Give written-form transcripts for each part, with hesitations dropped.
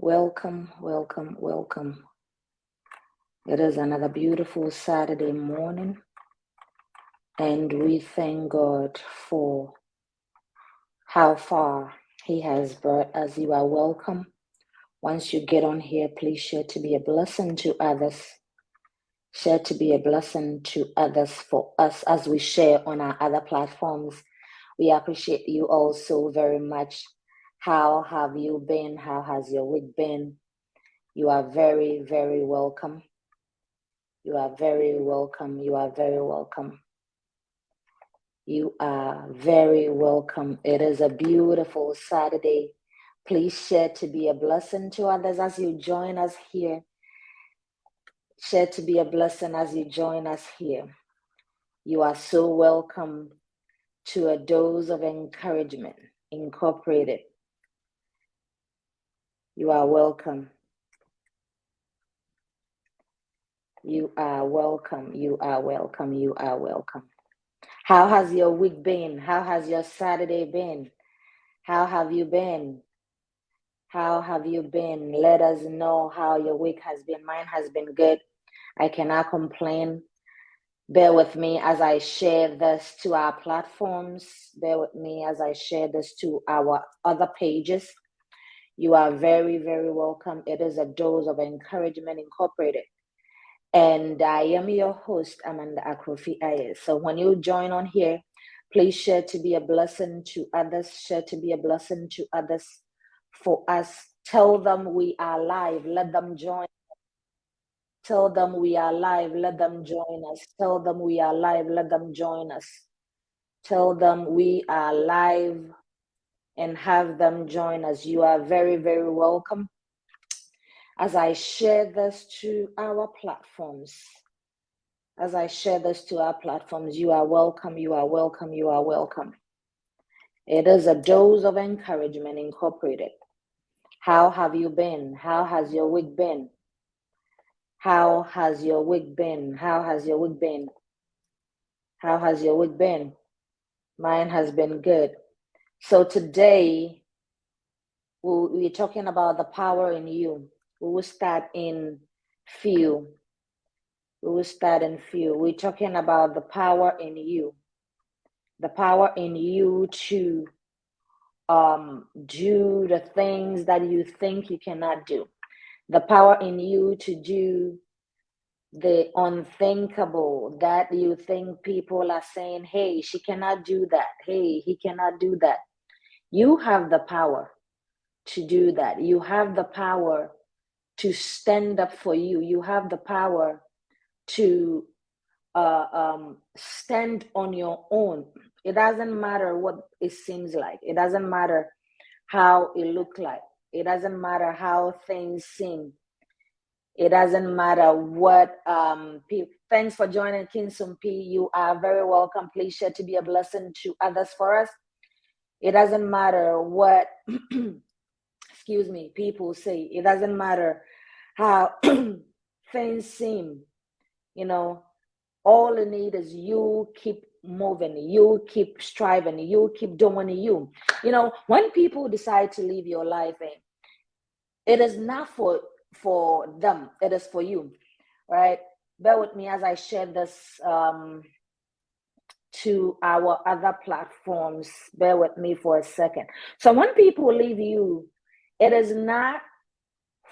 Welcome, welcome, welcome. It is another beautiful Saturday morning, and we thank God for how far He has brought us. You are welcome. Once you get on here, please share to be a blessing to others. Share to be a blessing to others for us as we share on our other platforms. We appreciate you all so very much. How have you been? How has your week been? You are very, very welcome. You are very welcome. You are very welcome. You are very welcome. It is a beautiful Saturday. Please share to be a blessing to others as you join us here. Share to be a blessing as you join us here. You are so welcome to a dose of encouragement incorporated. You are welcome. You are welcome. You are welcome. You are welcome. How has your week been? How has your Saturday been? How have you been? How have you been? Let us know how your week has been. Mine has been good. I cannot complain. Bear with me as I share this to our platforms. Bear with me as I share this to our other pages. You are very, very welcome. It is a dose of encouragement incorporated. And I am your host, Amanda Akrofi Ayes. So when you join on here, please share to be a blessing to others. Share to be a blessing to others for us. Tell them we are live. Let them join. Tell them we are live. Let them join us. Tell them we are live. Let them join us. Tell them we are live and have them join us. You are very, very welcome. As I share this to our platforms, you are welcome, you are welcome, you are welcome. It is a dose of encouragement incorporated. How have you been? How has your week been? How has your week been? How has your week been? How has your week been? Mine has been good. So today, we're talking about the power in you. We will start in few. We're talking about the power in you. The power in you to do the things that you think you cannot do. The power in you to do the unthinkable that you think people are saying, hey, she cannot do that. Hey, he cannot do that. You have the power to do that. You have the power to stand up for you. You have the power to stand on your own. It doesn't matter what it seems like. It doesn't matter how it looks like. It doesn't matter how things seem. It doesn't matter what thanks for joining Kingsum P. You are very welcome. Please share to be a blessing to others for us. It doesn't matter what excuse me, people say. It doesn't matter how things seem. You know, all you need is you keep moving, you keep striving, you keep doing you. You know, when people decide to leave your life, it is not for them, it is for you, right? Bear with me as I share this to our other platforms. Bear with me for a second. So when people leave you, it is not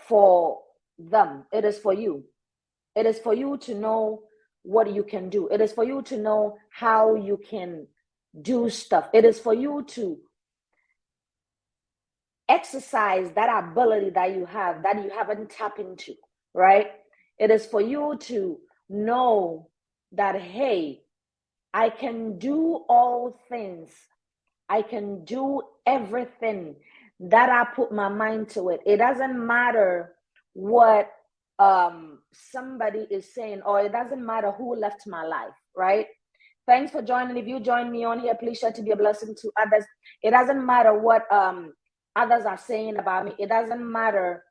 for them, it is for you. It is for you to know what you can do. It is for you to know how you can do stuff. It is for you to exercise that ability that you have that you haven't tapped into, right? It is for you to know that, hey, I can do all things. I can do everything that I put my mind to it. It doesn't matter what somebody is saying, or it doesn't matter who left my life, right? Thanks for joining. If you join me on here, please share to be a blessing to others. It doesn't matter what others are saying about me. It doesn't matter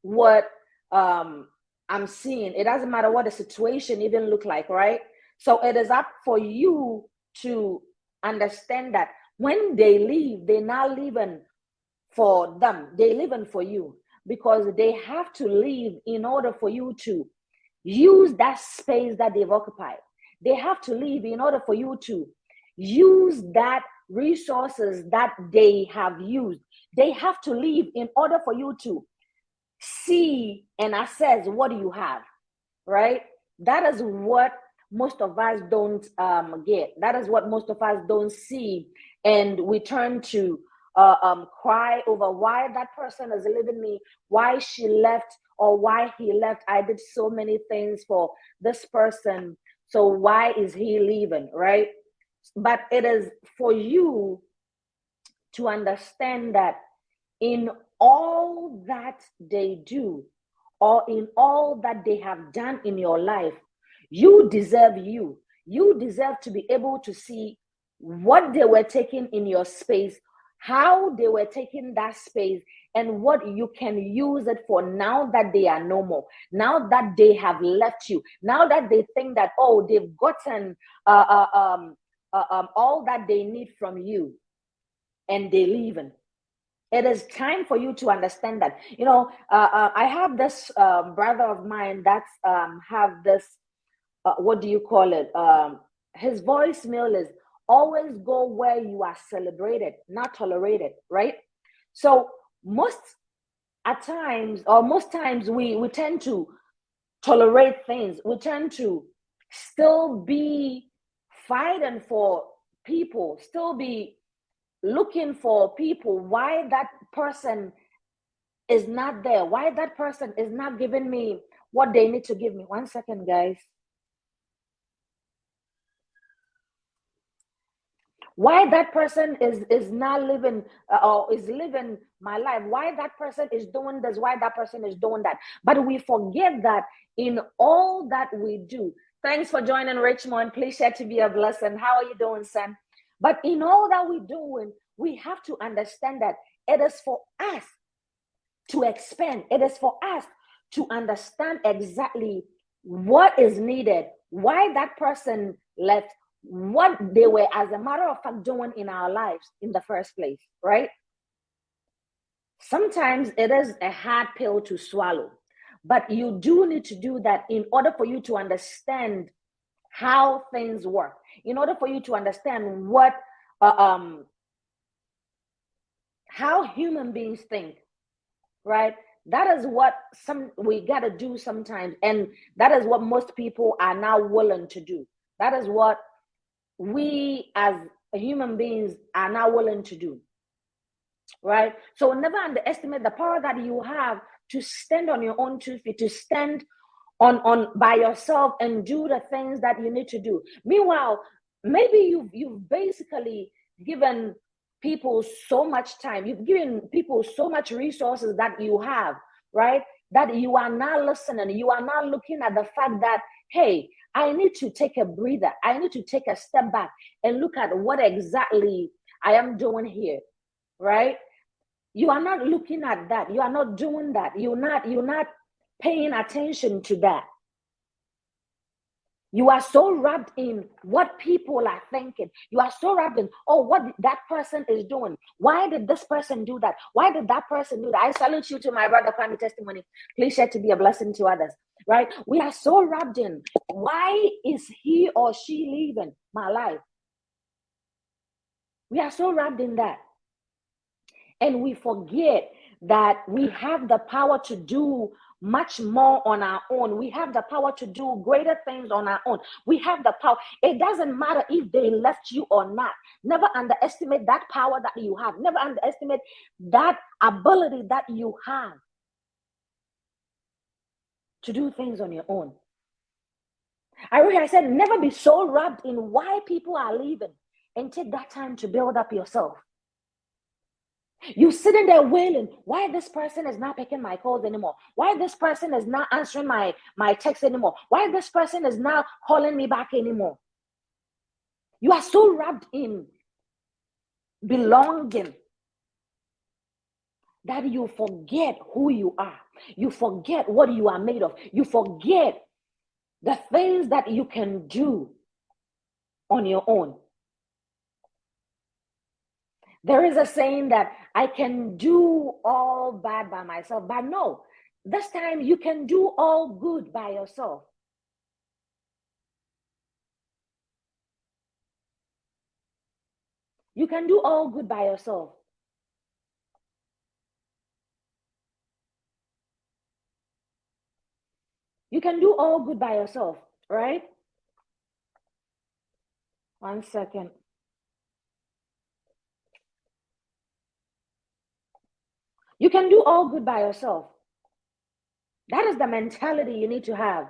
what I'm seeing. It doesn't matter what the situation even look like, right? So it is up for you to understand that when they leave, they're not leaving for them. They're living for you. because they have to leave in order for you to use that space that they've occupied. They have to leave in order for you to use that resources that they have used. They have to leave in order for you to see and assess what you have, right? That is what most of us don't get. That is what most of us don't see. And we turn to cry over why that person is leaving me, why she left or why he left. I did so many things for this person. So why is he leaving, right? But it is for you to understand that in all that they do, or in all that they have done in your life, you deserve you. You deserve to be able to see what they were taking in your space, how they were taking that space, and what you can use it for now that they are no more, now that they have left you, now that they think that, oh, they've gotten all that they need from you and they're leaving. It is time for you to understand that. I have this brother of mine that's have this, what do you call it? His voicemail is always go where you are celebrated, not tolerated, right? So most times we tend to tolerate things. We tend to still be fighting for people, still be looking for people, why that person is not there, why that person is not giving me what they need to give me. 1 second, guys. Why that person is not living or is living my life, why that person is doing this, why that person is doing that. But we forget that in all that we do. Thanks for joining, Richmond. Please share to be a blessing. How are you doing, son? But in all that we're doing, we have to understand that it is for us to expand. It is for us to understand exactly what is needed, why that person left, what they were, as a matter of fact, doing in our lives in the first place, right? Sometimes it is a hard pill to swallow, but you do need to do that in order for you to understand how things work, in order for you to understand what how human beings think, right? That is what we got to do sometimes, and that is what most people are now willing to do. That is what we as human beings are now willing to do, right? So never underestimate the power that you have to stand on your own 2 feet, to stand on by yourself and do the things that you need to do. Meanwhile, maybe you've basically given people so much time, you've given people so much resources that you have, right? That you are not listening, you are not looking at the fact that, hey, I need to take a breather, I need to take a step back and look at what exactly I am doing here, right? You are not looking at that, you are not doing that, you're not paying attention to that. You are so wrapped in what people are thinking. You are so wrapped in, oh, what that person is doing. Why did this person do that? Why did that person do that? I salute you to my brother, Kwame Testimony. Please share to be a blessing to others, right? We are so wrapped in, why is he or she leaving my life? We are so wrapped in that. And we forget that we have the power to do much more on our own. We have the power to do greater things on our own. We have the power. It doesn't matter if they left you or not. Never underestimate that power that you have. Never underestimate that ability that you have to do things on your own. I said, never be so wrapped in why people are leaving, and take that time to build up yourself. You sitting there wailing, why this person is not picking my calls anymore? Why this person is not answering my text anymore? Why this person is not calling me back anymore? You are so wrapped in belonging that you forget who you are. You forget what you are made of. You forget the things that you can do on your own. There is a saying that I can do all bad by myself, but no, this time you can do all good by yourself. You can do all good by yourself. You can do all good by yourself, right? 1 second. You can do all good by yourself. That is the mentality you need to have.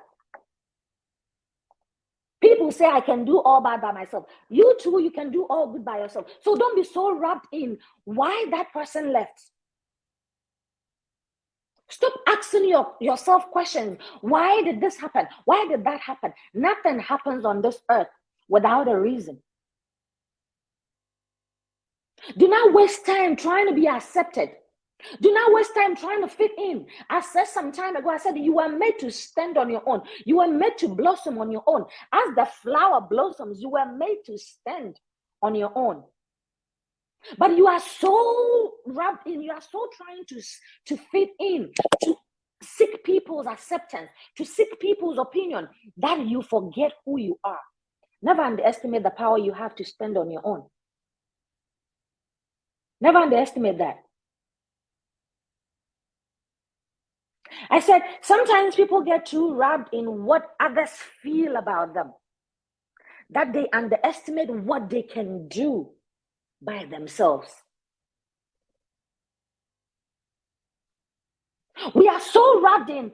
People say I can do all bad by myself. You too, you can do all good by yourself. So don't be so wrapped in why that person left. Stop asking yourself questions. Why did this happen? Why did that happen? Nothing happens on this earth without a reason. Do not waste time trying to be accepted. Do not waste time trying to fit in. I said some time ago, I said you were made to stand on your own. You were made to blossom on your own. As the flower blossoms, you were made to stand on your own. But you are so wrapped in, you are so trying to fit in, to seek people's acceptance, to seek people's opinion, that you forget who you are. Never underestimate the power you have to stand on your own. Never underestimate that. I said, sometimes people get too wrapped in what others feel about them, that they underestimate what they can do by themselves. We are so wrapped in,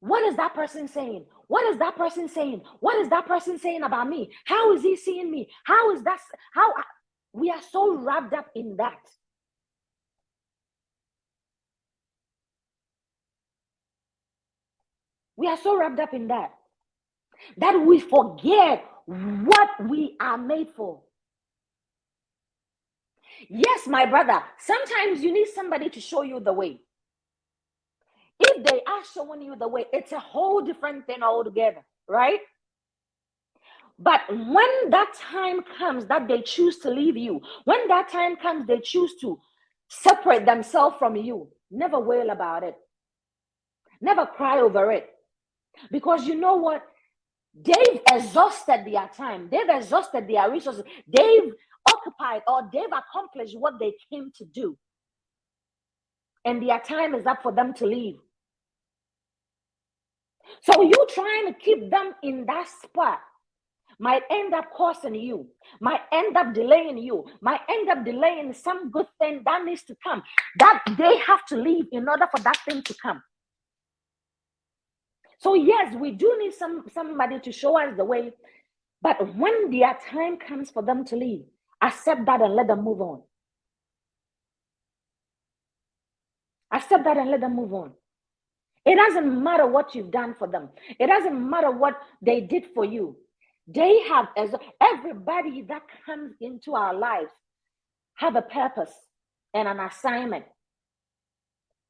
what is that person saying? What is that person saying? What is that person saying about me? How is he seeing me? How is that? How we are so wrapped up in that. We are so wrapped up in that we forget what we are made for. Yes, my brother, sometimes you need somebody to show you the way. If they are showing you the way, it's a whole different thing altogether, right? But when that time comes that they choose to leave you, when that time comes they choose to separate themselves from you, never wail about it. Never cry over it. Because you know what? They've exhausted their time. They've exhausted their resources. They've occupied or they've accomplished what they came to do. And their time is up for them to leave. So you trying to keep them in that spot might end up costing you, might end up delaying you, might end up delaying some good thing that needs to come, that they have to leave in order for that thing to come. So yes, we do need somebody to show us the way, but when their time comes for them to leave, accept that and let them move on. Accept that and let them move on. It doesn't matter what you've done for them. It doesn't matter what they did for you. They have, as everybody that comes into our lives, have a purpose and an assignment.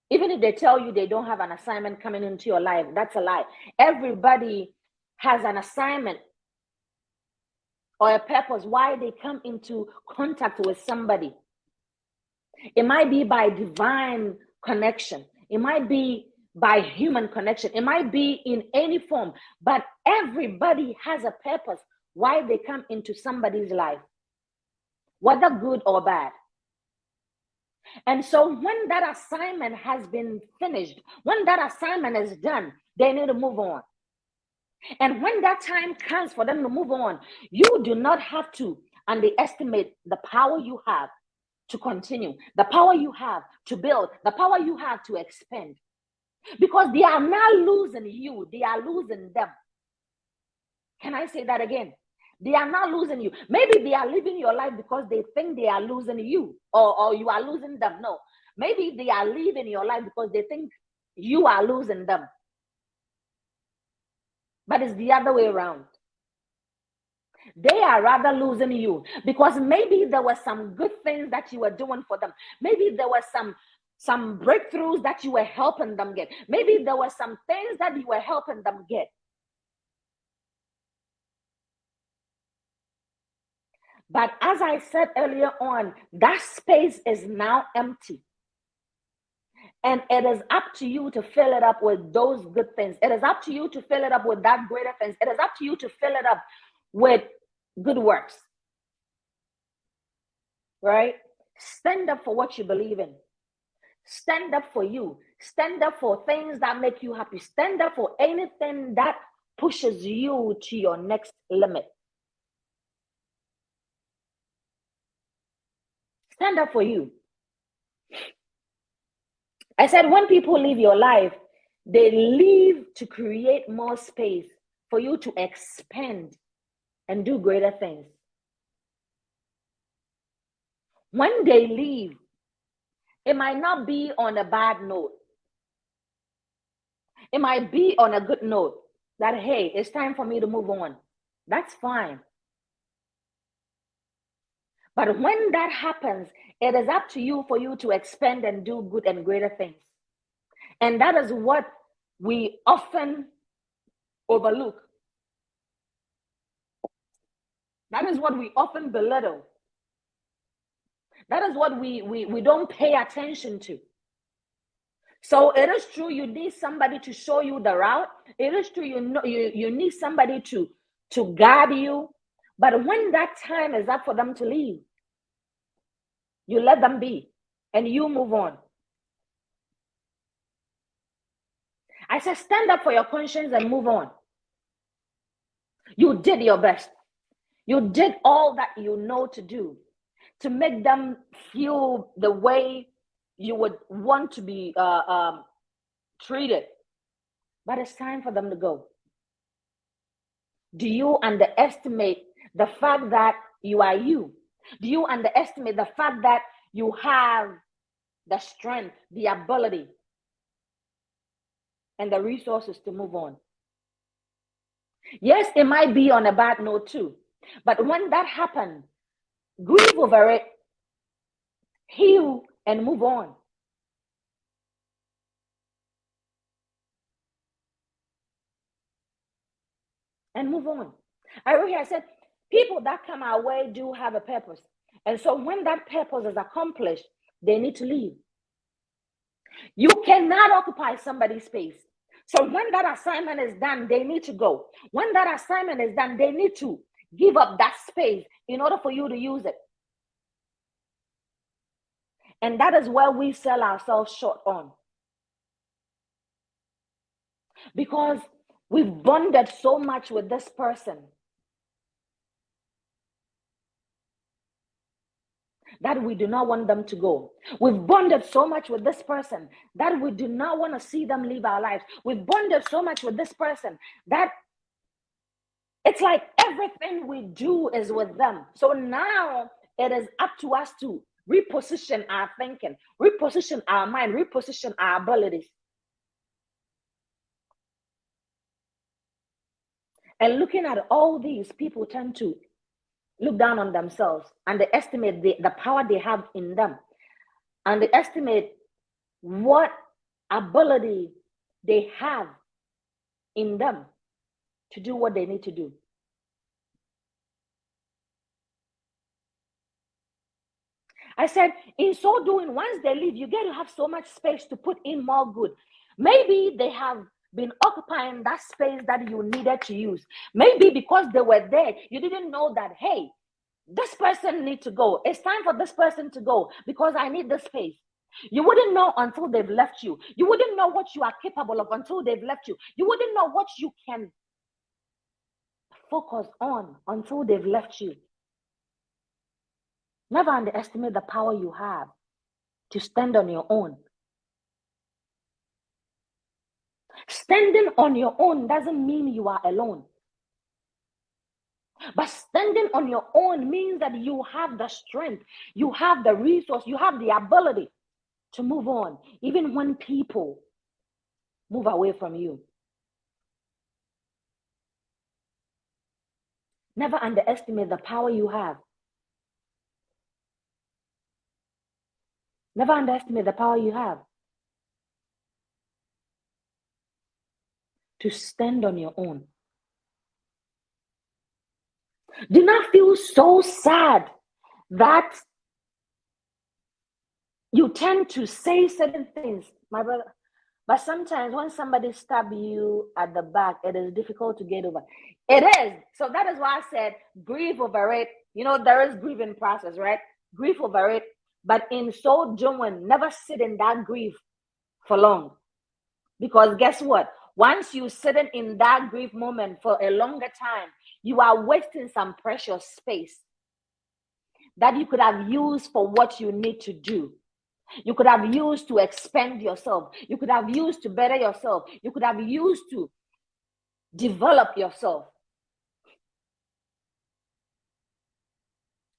Even if they tell you they don't have an assignment coming into your life, that's a lie. Everybody has an assignment or a purpose why they come into contact with somebody. It might be by divine connection. It might be by human connection. It might be in any form, but everybody has a purpose why they come into somebody's life, whether good or bad. And so when that assignment has been finished, when that assignment is done, they need to move on. And when that time comes for them to move on, you do not have to underestimate the power you have to continue, the power you have to build, the power you have to expand. Because they are not losing you, they are losing them. Can I say that again? They are not losing you. Maybe they are living your life because they think they are losing you, or you are losing them. No. Maybe they are living your life because they think you are losing them. But it's the other way around. They are rather losing you because maybe there were some good things that you were doing for them. Maybe there were some breakthroughs that you were helping them get. Maybe there were some things that you were helping them get. But as I said earlier on, that space is now empty. And it is up to you to fill it up with those good things. It is up to you to fill it up with that greater things. It is up to you to fill it up with good works. Right? Stand up for what you believe in. Stand up for you. Stand up for things that make you happy. Stand up for anything that pushes you to your next limit. Stand up for you. I said, when people live your life, they live to create more space for you to expand and do greater things. When they leave, it might not be on a bad note. It might be on a good note that, hey, it's time for me to move on. That's fine. But when that happens, it is up to you for you to expand and do good and greater things. And that is what we often overlook. That is what we often belittle. That is what we don't pay attention to. So it is true you need somebody to show you the route. It is true you need somebody to guide you. But when that time is up for them to leave, you let them be and you move on. I said, stand up for your conscience and move on. You did your best. You did all that you know to do to make them feel the way you would want to be treated. But it's time for them to go. Do you underestimate the fact that you are you? Do you underestimate the fact that you have the strength, the ability, and the resources to move on? Yes, it might be on a bad note too. But when that happens, grieve over it, heal, and move on. And move on. I said, people that come our way do have a purpose. And so when that purpose is accomplished, they need to leave. You cannot occupy somebody's space. So when that assignment is done, they need to go. When that assignment is done, they need to give up that space in order for you to use it. And that is where we sell ourselves short on. Because we've bonded so much with this person that we do not want them to go. We've bonded so much with this person that we do not want to see them live our lives. We've bonded so much with this person that it's like everything we do is with them. So now it is up to us to reposition our thinking, reposition our mind, reposition our abilities. And looking at all these, people tend to look down on themselves, underestimate the power they have in them, underestimate what ability they have in them to do what they need to do. I said, in so doing, once they leave, you get to have so much space to put in more good. Maybe they have been occupying that space that you needed to use. Maybe because they were there, you didn't know that, hey, this person needs to go. It's time for this person to go because I need this space. You wouldn't know until they've left you. You wouldn't know what you are capable of until they've left you. You wouldn't know what you can focus on until they've left you. Never underestimate the power you have to stand on your own. Standing on your own doesn't mean you are alone. But standing on your own means that you have the strength, you have the resource, you have the ability to move on, even when people move away from you. Never underestimate the power you have. Never underestimate the power you have to stand on your own. Do not feel so sad that you tend to say certain things, my brother. But sometimes when somebody stab you at the back, it is difficult to get over. It is. So that is why I said grieve over it. You know, there is grieving process, right? Grieve over it. But in so doing, never sit in that grief for long. Because guess what? Once you sit in that grief moment for a longer time, you are wasting some precious space that you could have used for what you need to do. You could have used to expand yourself. You could have used to better yourself. You could have used to develop yourself.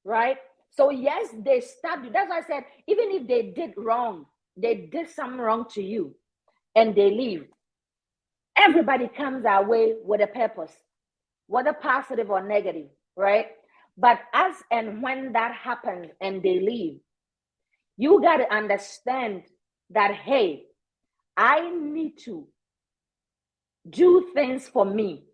Right? So, yes, they stabbed you. That's why I said, even if they did wrong, they did something wrong to you and they leave. Everybody comes our way with a purpose, whether positive or negative, right? But as and when that happens and they leave, you got to understand that, hey, I need to do things for me.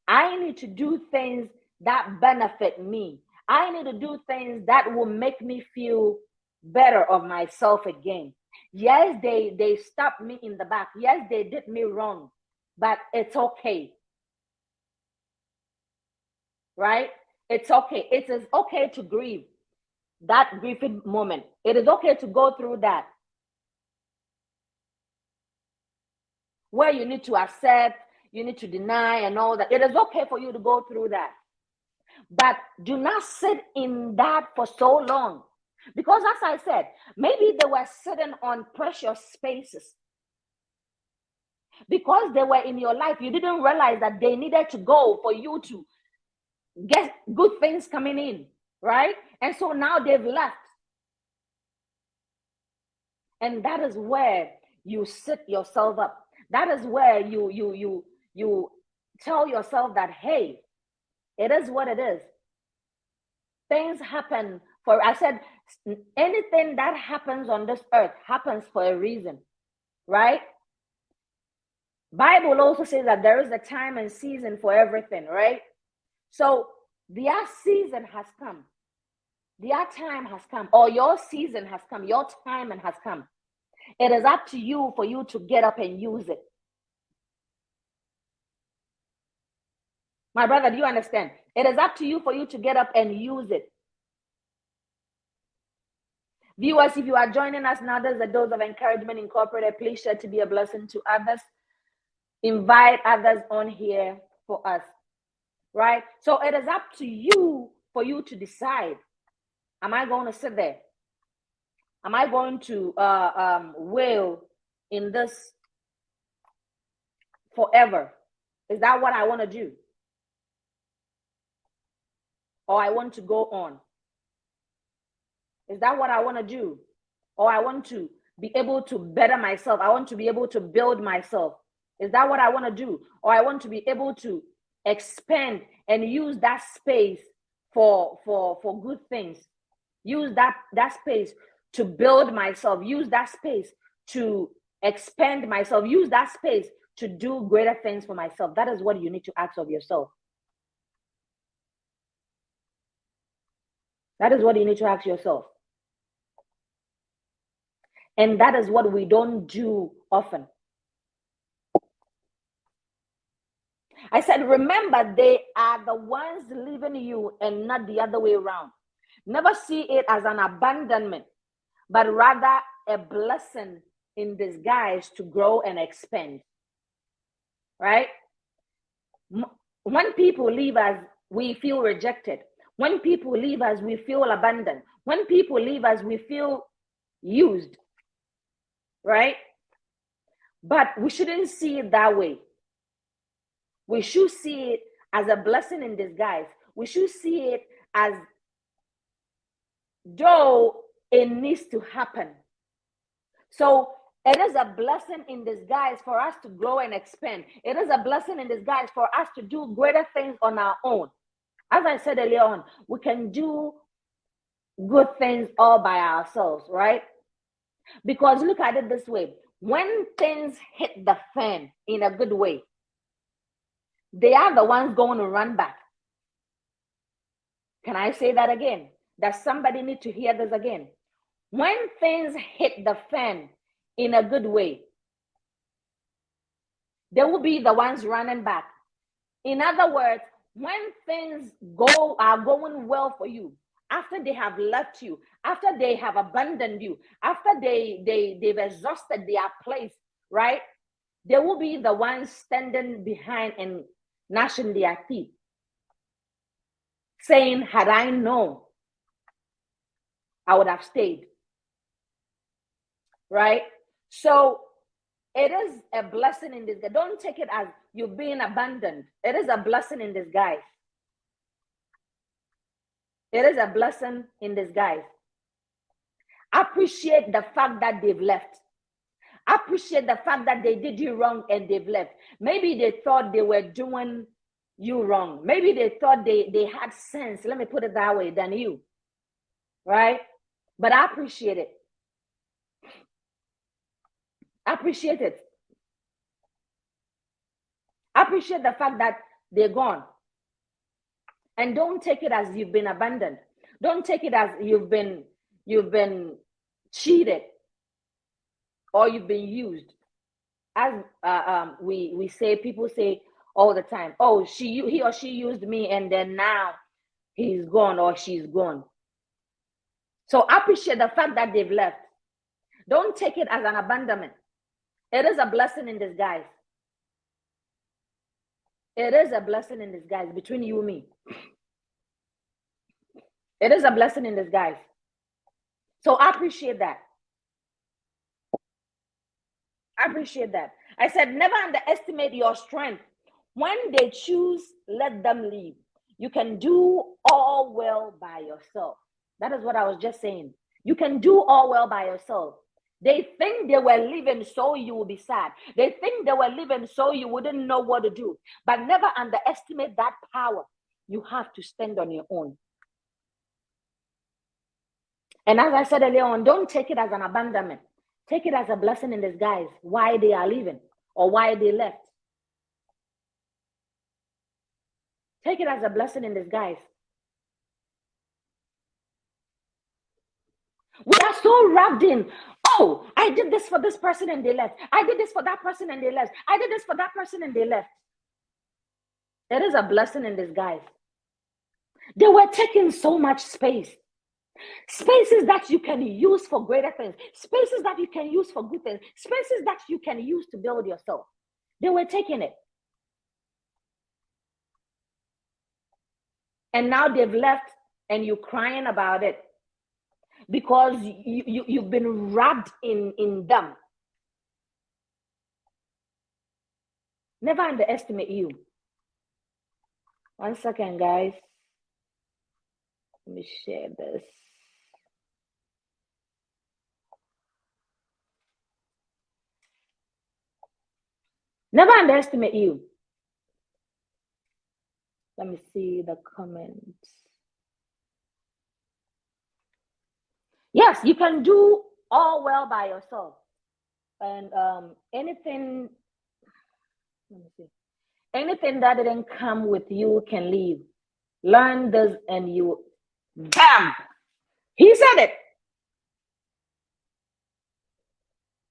I need to do things that benefit me. I need to do things that will make me feel better of myself again. Yes, they stopped me in the back. Yes, they did me wrong, but it's okay. Right? It's okay. It is okay to grieve that grieving moment. It is okay to go through that. Where you need to accept, you need to deny, and all that. It is okay for you to go through that. But do not sit in that for so long. Because as I said, maybe they were sitting on precious spaces. Because they were in your life, you didn't realize that they needed to go for you to get good things coming in, right? And so now they've left. And that is where you sit yourself up. That is where you tell yourself that, hey, it is what it is. Things happen for, I said, anything that happens on this earth happens for a reason, right? Bible also says that there is a time and season for everything, right? So their season has come. Their time has come, or your season has come, your time has come. It is up to you for you to get up and use it. My brother, do you understand? It is up to you for you to get up and use it. Viewers, if you are joining us now, there's a Dose of Encouragement Incorporated. Please share to be a blessing to others. Invite others on here for us, right? So it is up to you for you to decide. Am I going to sit there? Am I going to wail in this forever? Is that what I want to do? Or I want to go on? Is that what I want to do? Or I want to be able to better myself? I want to be able to build myself. Is that what I want to do? Or I want to be able to expand and use that space for good things. Use that space to build myself. Use that space to expand myself. Use that space to do greater things for myself. That is what you need to ask of yourself. That is what you need to ask yourself. And that is what we don't do often. I said, remember, they are the ones leaving you and not the other way around. Never see it as an abandonment, but rather a blessing in disguise to grow and expand. Right? When people leave us, we feel rejected. When people leave us, we feel abandoned. When people leave us, we feel used. Right? But we shouldn't see it that way. We should see it as a blessing in disguise. We should see it as though it needs to happen. So it is a blessing in disguise for us to grow and expand. It is a blessing in disguise for us to do greater things on our own. As I said earlier on, we can do good things all by ourselves, right? Because look at it this way. When things hit the fan in a good way, they are the ones going to run back. Can I say that again? Does somebody need to hear this again? When things hit the fan in a good way, they will be the ones running back. In other words, when things are going well for you, after they have left you, after they have abandoned you, after they've exhausted their place, right? They will be the ones standing behind and gnashing their teeth, saying, had I known, I would have stayed. Right? So it is a blessing in disguise. Don't take it as you're being abandoned. It is a blessing in disguise. It is a blessing in disguise. Appreciate the fact that they've left. Appreciate the fact that they did you wrong and they've left. Maybe they thought they were doing you wrong. Maybe they thought they had sense, let me put it that way, than you. Right? But I appreciate it. Appreciate it. Appreciate the fact that they're gone. And don't take it as you've been abandoned. Don't take it as you've been cheated or you've been used. As we say, people say all the time, oh, he or she used me and then now he's gone or she's gone. So appreciate the fact that they've left. Don't take it as an abandonment. It is a blessing in disguise. It is a blessing in disguise between you and me. It is a blessing in disguise. So I appreciate that. I appreciate that. I said, never underestimate your strength. When they choose, let them leave. You can do all well by yourself. That is what I was just saying. You can do all well by yourself. They think they were living so you will be sad. They think they were living so you wouldn't know what to do. But never underestimate that power. You have to stand on your own. And as I said earlier on, don't take it as an abandonment. Take it as a blessing in disguise, why they are leaving or why they left. Take it as a blessing in disguise. We are so wrapped in, oh, I did this for this person and they left. I did this for that person and they left. I did this for that person and they left. It is a blessing in disguise. They were taking so much space. Spaces that you can use for greater things. Spaces that you can use for good things. Spaces that you can use to build yourself. They were taking it. And now they've left and you're crying about it because you've been wrapped in them. Never underestimate you. 1 second, guys. Let me share this. Never underestimate you. Let me see the comments. Yes, you can do all well by yourself. And anything, let me see. Anything that didn't come with you can leave. Learn this and you, bam! He said it.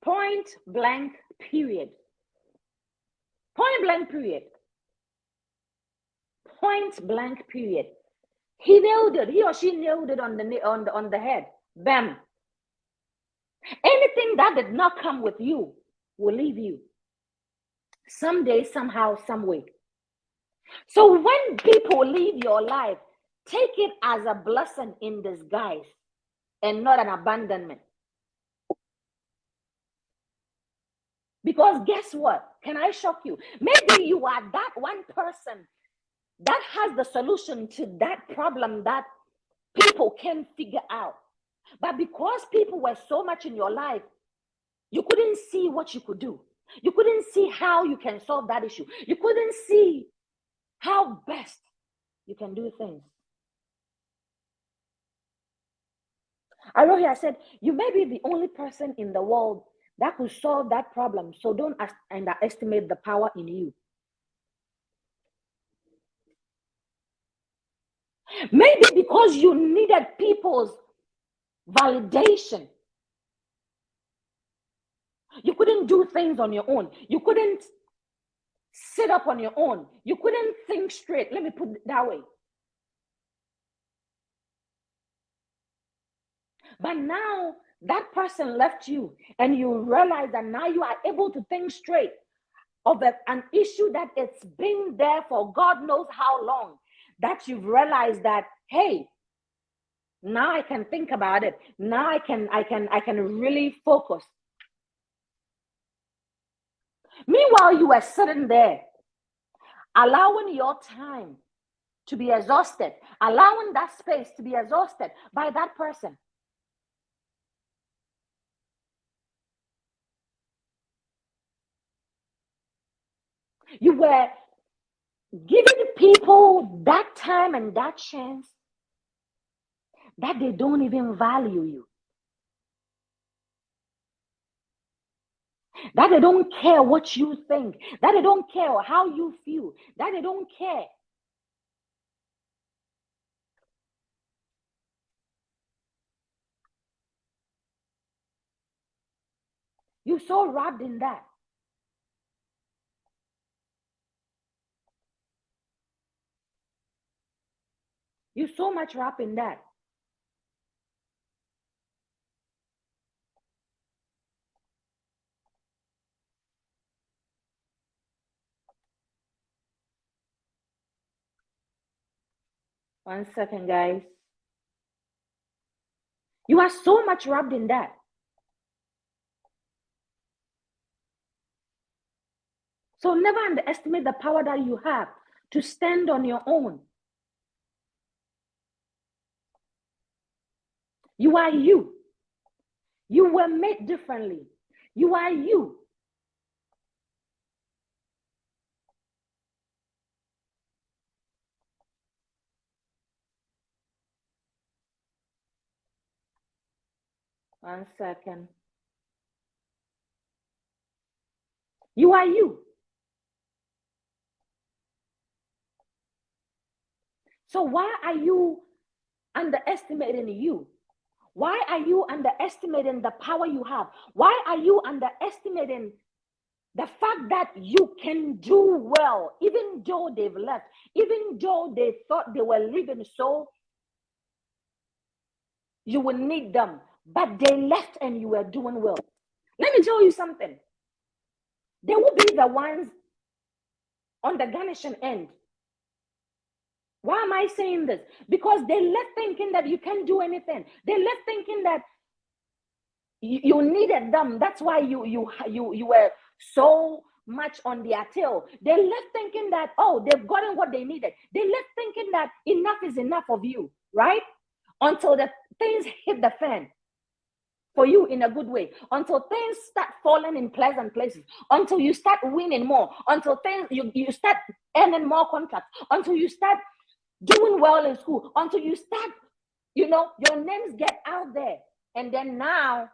Point blank, period. Point blank, period. Point blank, period. He nailed it. He or she nailed it on the head. Bam. Anything that did not come with you will leave you. Someday, somehow, some way. So when people leave your life, take it as a blessing in disguise and not an abandonment. Because guess what? Can I shock you? Maybe you are that one person that has the solution to that problem that people can't figure out. But because people were so much in your life, you couldn't see what you could do. You couldn't see how you can solve that issue. You couldn't see how best you can do things. I wrote here, I said, you may be the only person in the world that could solve that problem. So don't underestimate the power in you. Maybe because you needed people's validation. You couldn't do things on your own. You couldn't sit up on your own. You couldn't think straight. Let me put it that way. But now that person left you and you realize that now you are able to think straight of an issue that it's been there for God knows how long, that you've realized that, hey, now I can think about it. Now I can really focus. Meanwhile, you were sitting there, allowing your time to be exhausted, allowing that space to be exhausted by that person. You were giving people that time and that chance that they don't even value you, that they don't care what you think, that they don't care how you feel, that they don't care. You're so wrapped in that. You're so much wrapped in that. One second, guys. You are so much wrapped in that. So never underestimate the power that you have to stand on your own. You are you. You were made differently. You are you. One second. You are you. So why are you underestimating you? Why are you underestimating the power you have? Why are you underestimating the fact that you can do well, even though they've left, even though they thought they were leaving, so you will need them, but they left and you were doing well? Let me tell you something. They will be the ones on the garnishing end. Why am I saying this? Because they left thinking that you can't do anything. They left thinking that you needed them. That's why you were so much on their tail. They left thinking that, oh, they've gotten what they needed. They left thinking that enough is enough of you, right? Until the things hit the fan for you in a good way, until things start falling in pleasant places, until you start winning more, until things you start earning more contracts, until you start doing well in school, until you start, your names get out there. And then now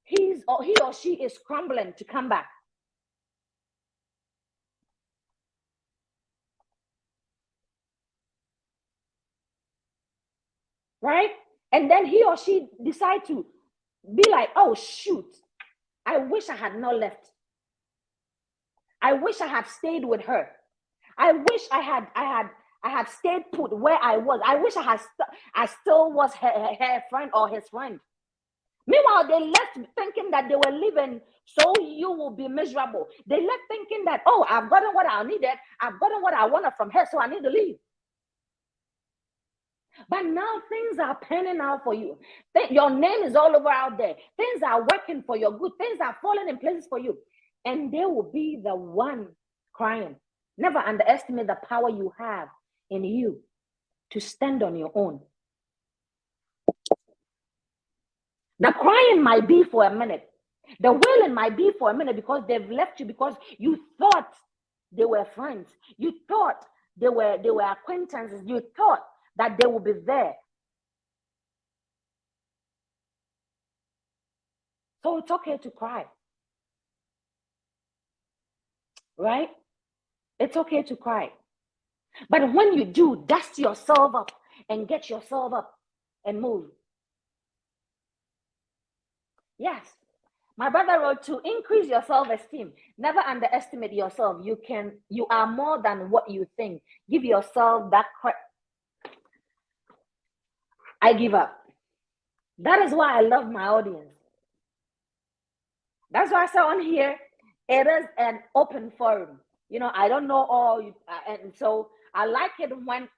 he or she is scrambling to come back. Right? And then he or she decide to be like, oh shoot, I wish I had not left. I wish I had stayed with her. I wish I had stayed put where I was. I wish I still was her friend or his friend. Meanwhile, they left thinking that they were living so you will be miserable. They left thinking that, oh, I've gotten what I needed. I've gotten what I wanted from her, so I need to leave. But now things are panning out for you. Your name is all over out there. Things are working for your good. Things are falling in places for you. And they will be the one crying. Never underestimate the power you have in you to stand on your own. The crying might be for a minute. The wailing might be for a minute because they've left you, because you thought they were friends. You thought they were acquaintances. You thought that they would be there. So it's okay to cry. Right? It's okay to cry. But when you do, dust yourself up and get yourself up and move. Yes. My brother wrote, to increase your self-esteem, never underestimate yourself. You are more than what you think. Give yourself that credit. I give up. That is why I love my audience. That's why I say on here, it is an open forum. I don't know all, and so I like it when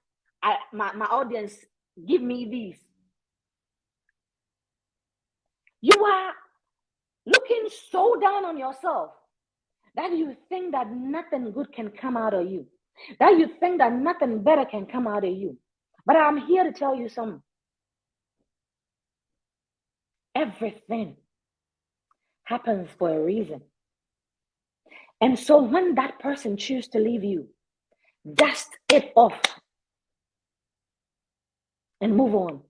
my audience give me these. You are looking so down on yourself that you think that nothing good can come out of you, that you think that nothing better can come out of you. But I'm here to tell you something. Everything happens for a reason. And so when that person chooses to leave you, dust it off and move on.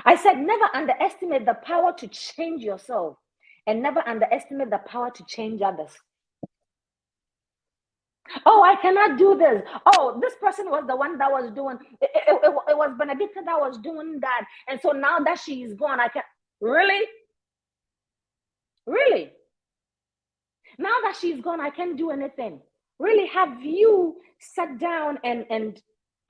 I said, never underestimate the power to change yourself, and never underestimate the power to change others. Oh, I cannot do this. Oh, this person was the one that was doing it was Benedicta that was doing that. And so now that she is gone, I can really? Now that she's gone, I can't do anything. Really, have you sat down and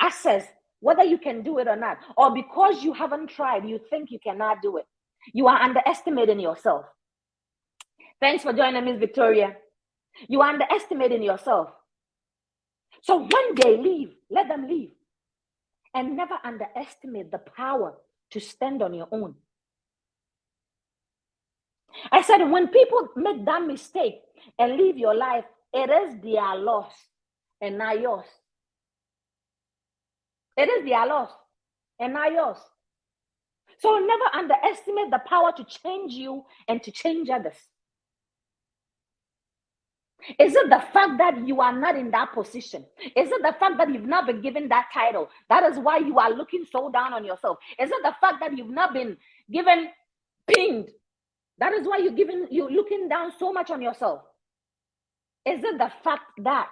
assess whether you can do it or not? Or because you haven't tried, you think you cannot do it? You are underestimating yourself. Thanks for joining, Miss Victoria. You are underestimating yourself. So when they leave, let them leave. And never underestimate the power to stand on your own. I said, when people make that mistake and leave your life, it is their loss and not yours. It is their loss and not yours. So never underestimate the power to change you and to change others. Is it the fact that you are not in that position? Is it the fact that you've not been given that title? That is why you are looking so down on yourself. Is it the fact that you've not been given pinned? That is why you're looking down so much on yourself. Is it the fact that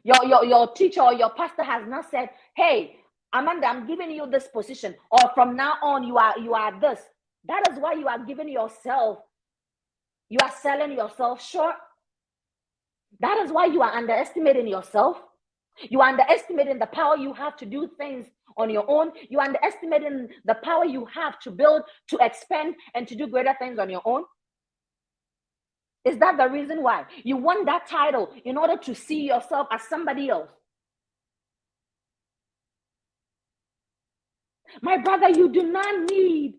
your teacher or your pastor has not said, hey, Amanda, I'm giving you this position, or from now on you are this? That is why you are giving yourself, you are selling yourself short. That is why you are underestimating yourself. You are underestimating the power you have to do things on your own. You are underestimating the power you have to build, to expand, and to do greater things on your own. Is that the reason why you want that title, in order to see yourself as somebody else? My brother, you do not need,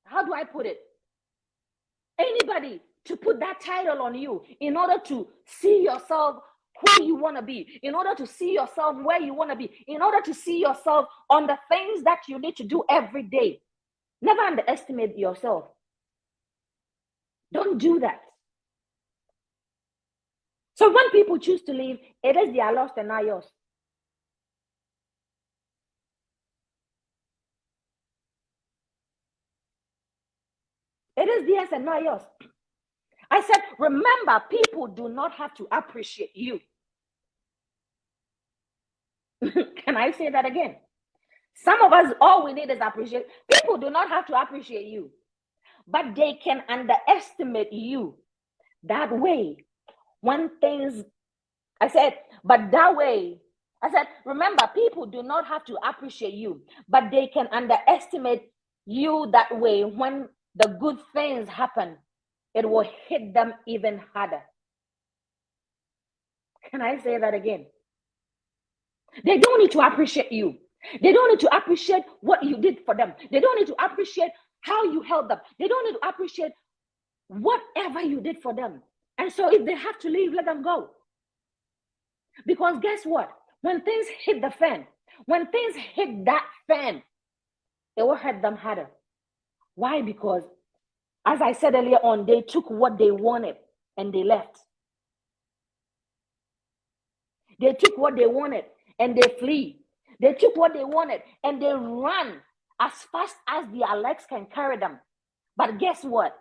how do I put it? Anybody to put that title on you in order to see yourself who you want to be, in order to see yourself where you want to be, in order to see yourself on the things that you need to do every day. Never underestimate yourself. Don't do that. So when people choose to leave, it is their loss and not yours. It is theirs and not yours. I said, remember, people do not have to appreciate you. Can I say that again? Some of us, all we need is appreciation. People do not have to appreciate you, but they can underestimate you. That way, when things, I said, but that way, I said, remember, people do not have to appreciate you, but they can underestimate you. That way, when the good things happen, it will hit them even harder. Can I say that again? They don't need to appreciate you. They don't need to appreciate what you did for them. They don't need to appreciate how you helped them. They don't need to appreciate whatever you did for them. And so if they have to leave, let them go. Because guess what? When things hit the fan, when things hit that fan, it will hit them harder. Why? Because, as I said earlier on, they took what they wanted and they left. They took what they wanted and they flee. They took what they wanted and they ran as fast as their legs can carry them. But guess what?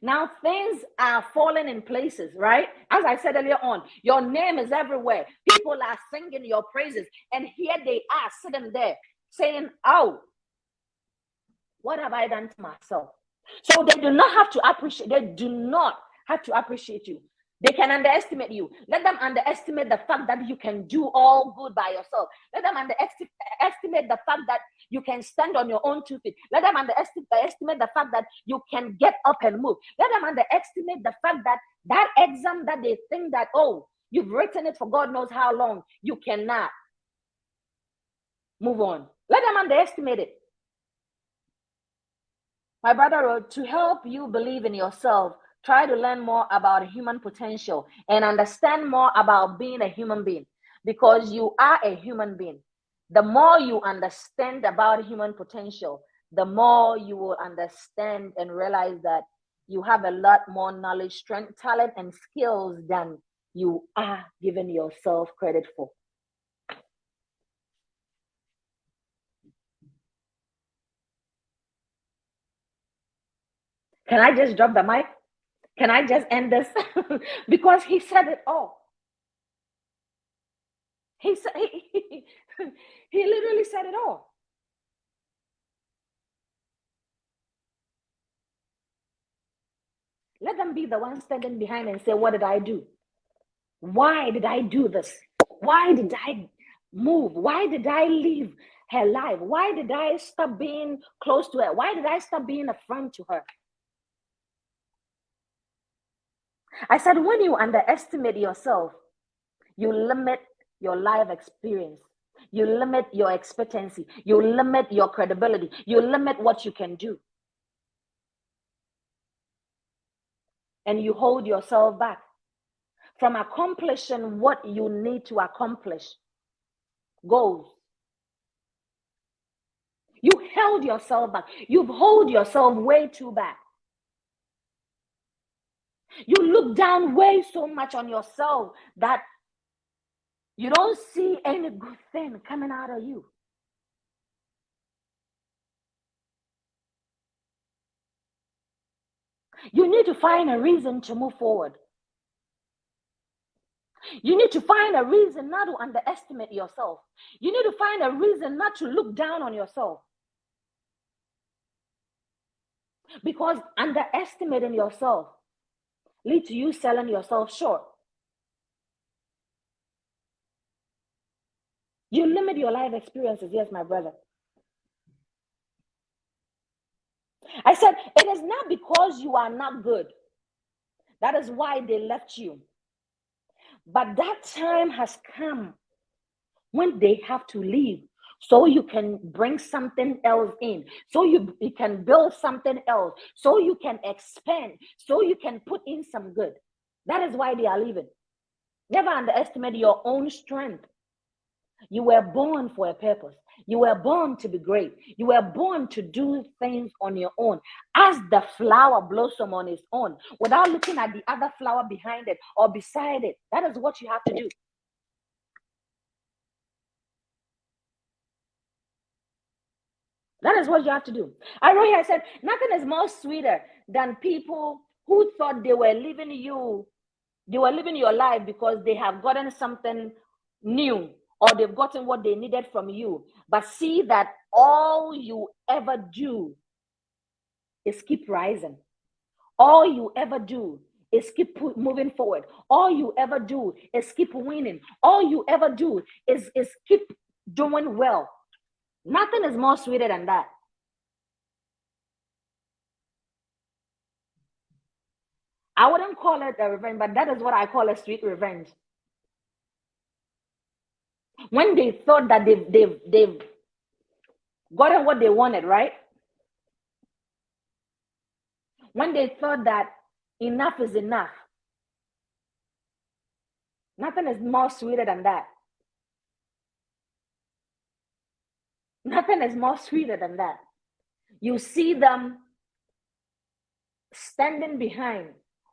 Now things are falling in places, right? As I said earlier on, your name is everywhere. People are singing your praises, and here they are sitting there saying, oh, what have I done to myself? So they do not have to appreciate, they do not have to appreciate you. They can underestimate you. Let them underestimate the fact that you can do all good by yourself. Let them underestimate the fact that you can stand on your own 2 feet. Let them underestimate the fact that you can get up and move. Let them underestimate the fact that that exam that they think that, oh, you've written it for God knows how long, you cannot move on. Let them underestimate it. My brother wrote, to help you believe in yourself, try to learn more about human potential and understand more about being a human being, because you are a human being. The more you understand about human potential, the more you will understand and realize that you have a lot more knowledge, strength, talent, and skills than you are giving yourself credit for. Can I just drop the mic? Can I just end this? Because he said it all. He said he literally said it all. Let them be the one standing behind and say, what did I do? Why did I do this? Why did I move? Why did I leave her life? Why did I stop being close to her? Why did I stop being a friend to her? I said, when you underestimate yourself, you limit your life experience. You limit your expectancy. You limit your credibility. You limit what you can do. And you hold yourself back from accomplishing what you need to accomplish. Goals. You held yourself back. You've held yourself way too back. You look down way so much on yourself that you don't see any good thing coming out of you. You need to find a reason to move forward. You need to find a reason not to underestimate yourself. You need to find a reason not to look down on yourself. Because underestimating yourself leads to you selling yourself short. You limit your life experiences. Yes, my brother. I said, it is not because you are not good. That is why they left you. But that time has come when they have to leave, so you can bring something else in, so you can build something else, so you can expand, so you can put in some good. That is why they are leaving. Never underestimate your own strength. You were born for a purpose. You were born to be great. You were born to do things on your own, as the flower blossom on its own, without looking at the other flower behind it or beside it. That is what you have to do. That is what you have to do. I wrote here, I said, nothing is more sweeter than people who thought they were living your life because they have gotten something new, or they've gotten what they needed from you. But see that all you ever do is keep rising. All you ever do is keep moving forward. All you ever do is keep winning. All you ever do is keep doing well. Nothing is more sweeter than that. I wouldn't call it a revenge, but that is what I call a sweet revenge. When they thought that they've gotten what they wanted, right? When they thought that enough is enough, nothing is more sweeter than that. Nothing is more sweeter than that. You see them standing behind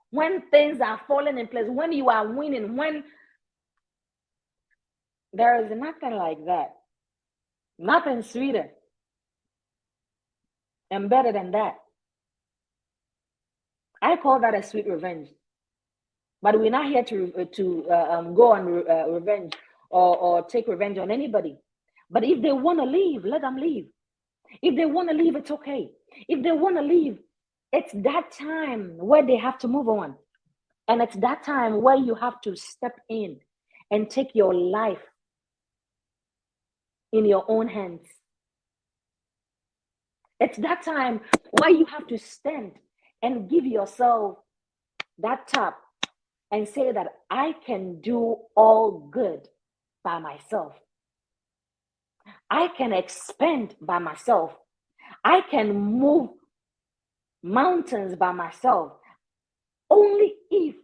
when things are falling in place, when you are winning, when there is nothing like that. Nothing sweeter and better than that. I call that a sweet revenge. But we're not here to go on revenge or take revenge on anybody. But if they want to leave, let them leave. If they want to leave, it's okay. If they want to leave, it's that time where they have to move on. And it's that time where you have to step in and take your life in your own hands. It's that time where you have to stand and give yourself that tap and say that I can do all good by myself. I can expand by myself. I can move mountains by myself. Only if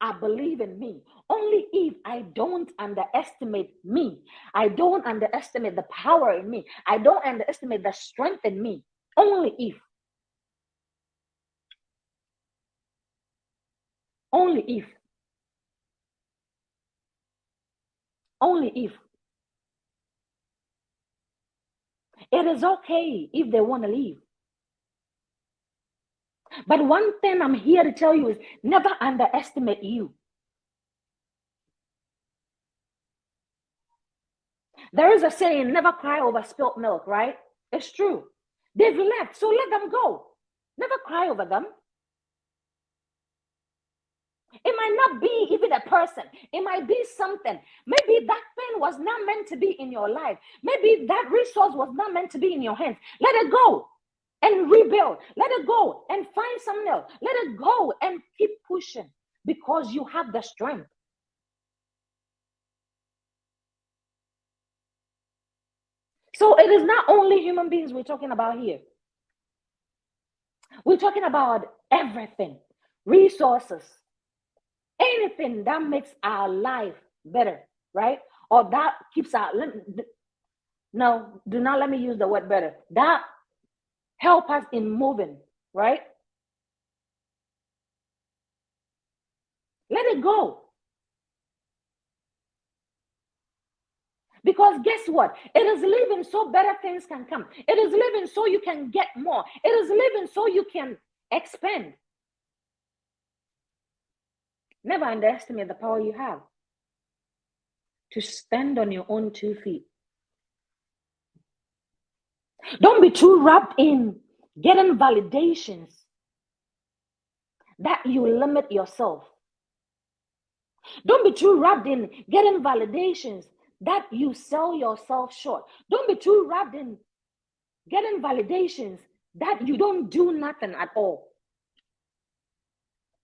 I believe in me. Only if I don't underestimate me. I don't underestimate the power in me. I don't underestimate the strength in me. Only if. Only if. Only if. It is okay if they want to leave. But one thing I'm here to tell you is never underestimate you. There is a saying, never cry over spilt milk, right? It's true. They've left, so let them go. Never cry over them. It might not be even a person. It might be something. Maybe that thing was not meant to be in your life. Maybe that resource was not meant to be in your hands. Let it go and rebuild. Let it go and find something else. Let it go and keep pushing because you have the strength. So it is not only human beings we're talking about here. We're talking about everything, resources, anything that makes our life better, right? Or that keeps our, no, do not let me use the word better. That help us in moving, right? Let it go. Because guess what? It is living so better things can come. It is living so you can get more. It is living so you can expand. Never underestimate the power you have to stand on your own 2 feet. Don't be too wrapped in getting validations that you limit yourself. Don't be too wrapped in getting validations that you sell yourself short. Don't be too wrapped in getting validations that you don't do nothing at all.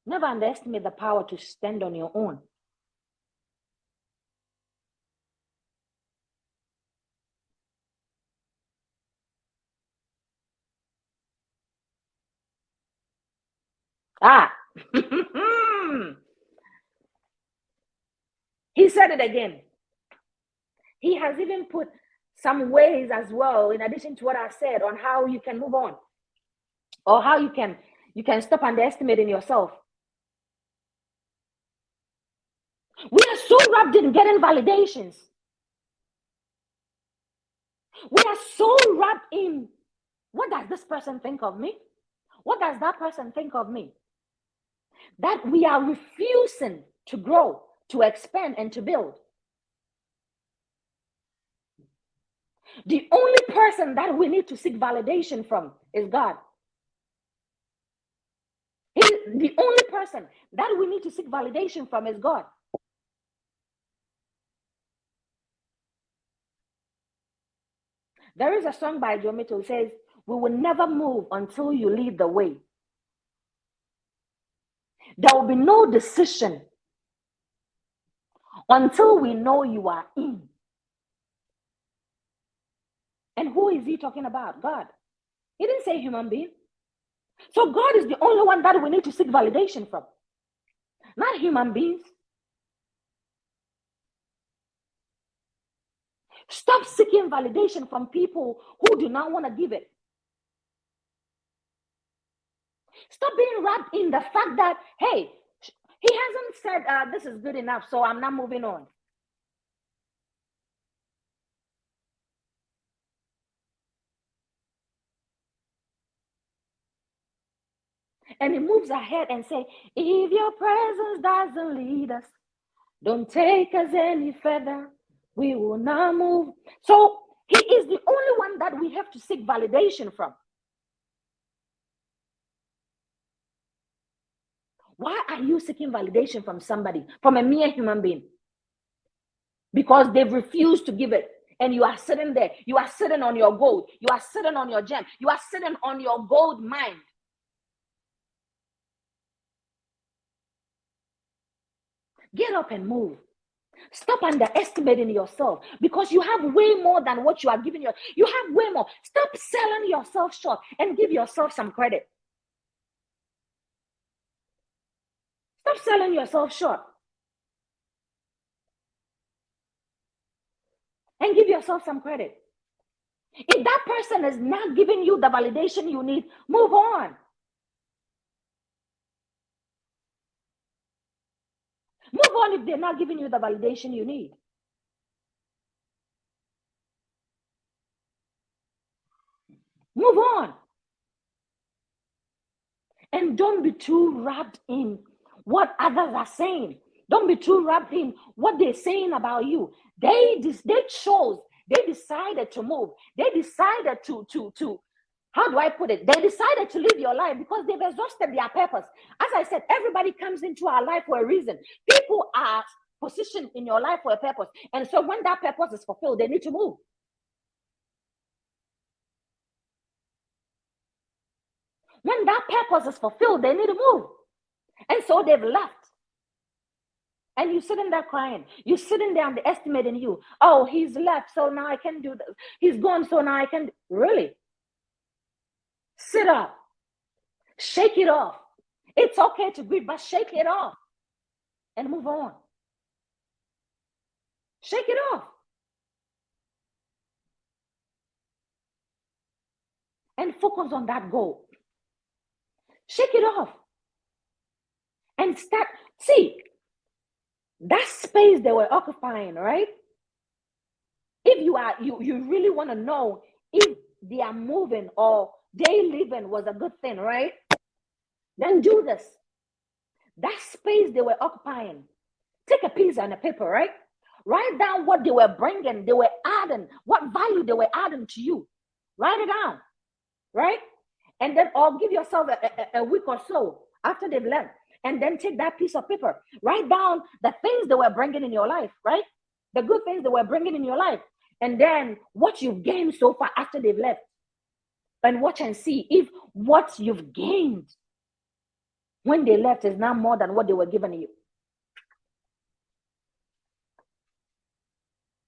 Never underestimate the power to stand on your own. Ah, he said it again. He has even put some ways as well, in addition to what I said, on how you can move on or how you can stop underestimating yourself. We are so wrapped in getting validations. We are so wrapped in what does this person think of me? What does that person think of me? That we are refusing to grow, to expand, and to build. The only person that we need to seek validation from is God. The only person that we need to seek validation from is God. There is a song by Joe Mitchell. It says, "We will never move until you lead the way." There will be no decision until we know you are in. And who is he talking about? God. He didn't say human being. So God is the only one that we need to seek validation from, not human beings. Stop seeking validation from people who do not want to give it. Stop being wrapped in the fact that, hey, he hasn't said this is good enough, so I'm not moving on. And it moves ahead and say, if your presence doesn't lead us, don't take us any further. We will not move. So he is the only one that we have to seek validation from. Why are you seeking validation from somebody, from a mere human being? Because they've refused to give it. And you are sitting there. You are sitting on your gold. You are sitting on your gem. You are sitting on your gold mine. Get up and move. Stop underestimating yourself, because you have way more than what you are giving your. You have way more. Stop selling yourself short and give yourself some credit. Stop selling yourself short and give yourself some credit. If that person is not giving you the validation you need, move on. Move on if they're not giving you the validation you need. Move on. And don't be too wrapped in what others are saying. Don't be too wrapped in what they're saying about you. They decided to move. They decided to how do I put it? They decided to live your life because they've exhausted their purpose. As I said, everybody comes into our life for a reason. People are positioned in your life for a purpose. And so when that purpose is fulfilled, they need to move. When that purpose is fulfilled, they need to move. And so they've left. And you're sitting there crying. You're sitting there underestimating you. Oh, he's left, so now I can do this. He's gone, so now I can. Really? Sit up. Shake it off. It's okay to grieve, but shake it off and move on. Shake it off. And focus on that goal. Shake it off. And start. See, that space they were occupying, right? If you really want to know if they are moving or they living was a good thing, right? Then do this. That space they were occupying, take a piece and a paper, right? Write down what they were bringing, they were adding, what value they were adding to you. Write it down, right? And then, or give yourself a week or so after they've left, and then take that piece of paper, write down the things they were bringing in your life, right? The good things they were bringing in your life, and then what you've gained so far after they've left. And watch and see if what you've gained when they left is now more than what they were giving you.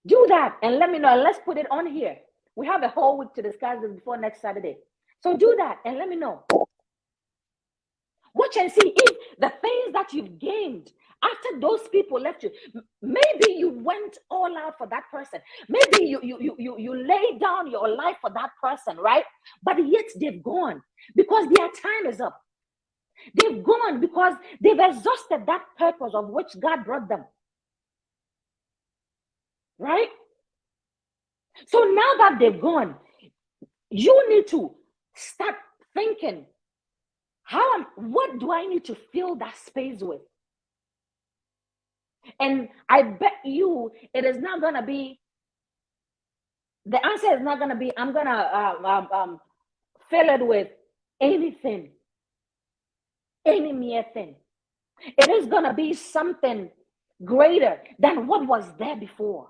Do that and let me know. And let's put it on here. We have a whole week to discuss this before next Saturday. So do that and let me know. Watch and see if the things that you've gained after those people left you, maybe you went all out for that person. Maybe you laid down your life for that person, right? But yet they've gone because their time is up. They've gone because they've exhausted that purpose of which God brought them. Right? So now that they've gone, you need to start thinking, what do I need to fill that space with? And I bet you it is not going to be, the answer is not going to be, I'm going to fill it with anything, any mere thing. It is going to be something greater than what was there before.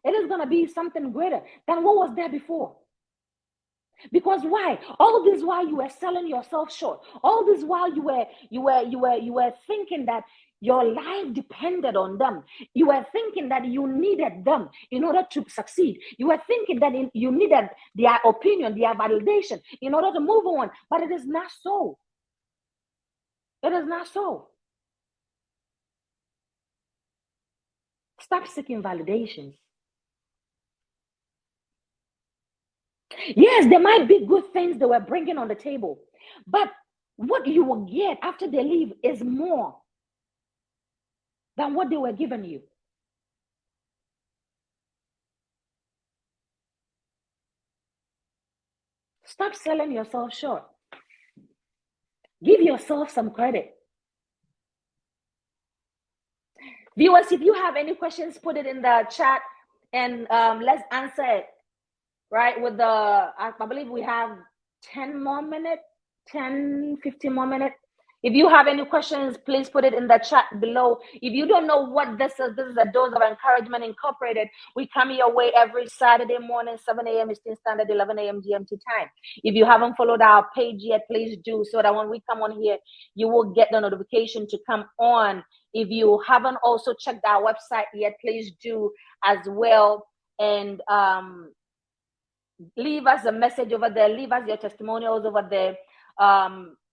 It is going to be something greater than what was there before. Because why? All this while you were selling yourself short. All this while you were thinking that your life depended on them. You were thinking that you needed them in order to succeed. You were thinking that you needed their opinion, their validation in order to move on. But it is not so. It is not so. Stop seeking validations. Yes, there might be good things they were bringing on the table, but what you will get after they leave is more than what they were giving you. Stop selling yourself short. Give yourself some credit. Viewers, if you have any questions, put it in the chat and let's answer it, right? With the, I believe we have 10 more minutes, 10, 15 more minutes. If you have any questions, please put it in the chat below. If you don't know what this is a Dose of Encouragement Incorporated. We come your way every Saturday morning, 7 a.m. Eastern Standard, 11 a.m. GMT time. If you haven't followed our page yet, please do, so that when we come on here, you will get the notification to come on. If you haven't also checked our website yet, please do as well. And leave us a message over there. Leave us your testimonials over there.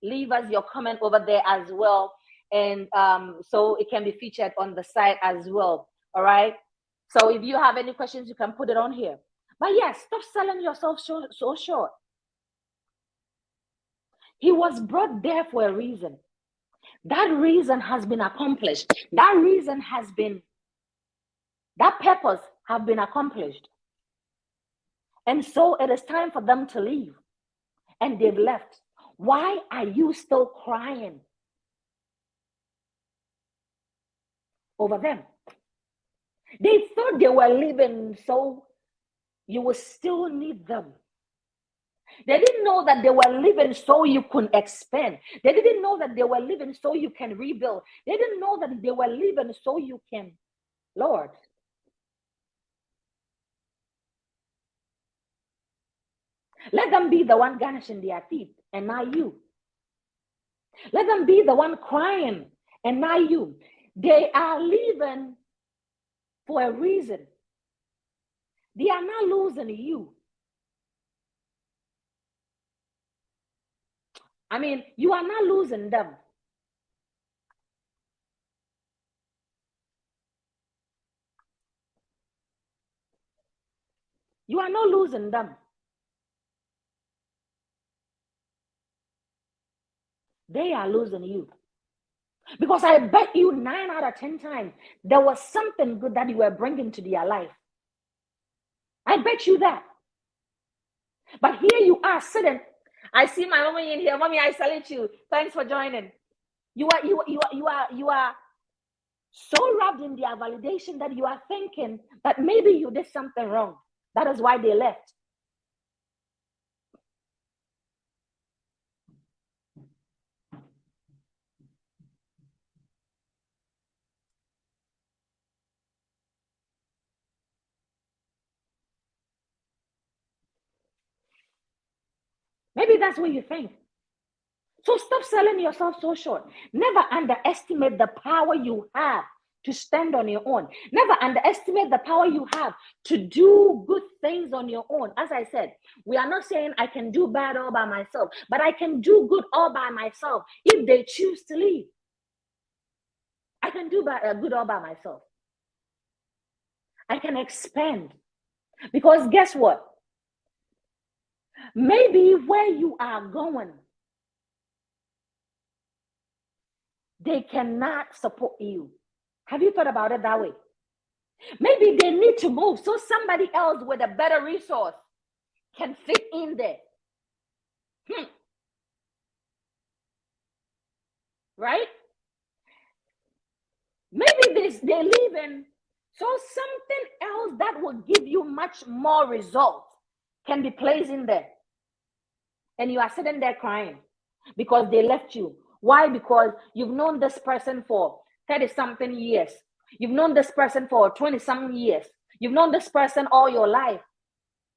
Leave us your comment over there as well. And so it can be featured on the site as well. All right. So if you have any questions, you can put it on here. But yes, stop selling yourself so short. He was brought there for a reason. That reason has been accomplished. That purpose have been accomplished. And so it is time for them to leave. And they've left. Why are you still crying over them? They thought they were leaving, so you will still need them. They didn't know that they were living so you could expand. They didn't know that they were living so you can rebuild. They didn't know that they were living so you can, Lord. Let them be the one garnishing their teeth and not you. Let them be the one crying and not you. They are leaving for a reason. They are not losing you. I mean, you are not losing them. You are not losing them. They are losing you. Because I bet you 9 out of 10 times there was something good that you were bringing to their life. I bet you that. But here you are sitting. I see my mommy in here. Mommy, I salute you. Thanks for joining. You are so wrapped in their validation that you are thinking that maybe you did something wrong. That is why they left. Maybe that's what you think. So stop selling yourself so short. Never underestimate the power you have to stand on your own. Never underestimate the power you have to do good things on your own. As I said, we are not saying I can do bad all by myself, but I can do good all by myself if they choose to leave. I can do good all by myself. I can expand. Because guess what? Maybe where you are going, they cannot support you. Have you thought about it that way? Maybe they need to move so somebody else with a better resource can fit in there. Right? Maybe they're leaving so something else that will give you much more results can be placed in there. And you are sitting there crying because they left you. Why? Because you've known this person for 30-something years. You've known this person for 20-something years. You've known this person all your life.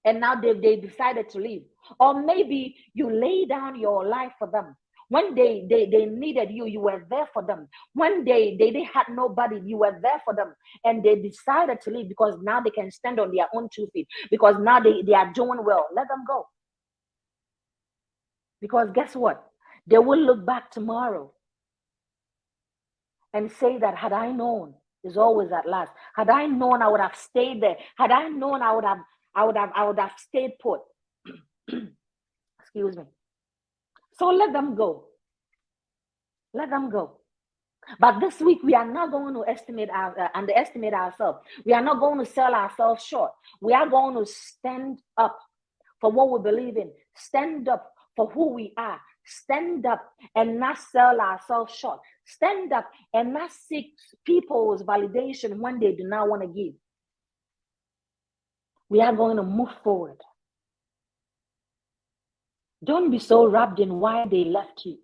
And now they decided to leave. Or maybe you lay down your life for them. When they needed you, you were there for them. When they had nobody, you were there for them. And they decided to leave because now they can stand on their own 2 feet. Because now they are doing well. Let them go. Because guess what? They will look back tomorrow and say that had I known, is always at last. Had I known, I would have stayed there. Had I known, I would have stayed put. Excuse me. So let them go. Let them go. But this week, we are not going to underestimate ourselves. We are not going to sell ourselves short. We are going to stand up for what we believe in. Stand up for who we are. Stand up and not sell ourselves short. Stand up and not seek people's validation when they do not want to give. We are going to move forward. Don't be so wrapped in why they left you.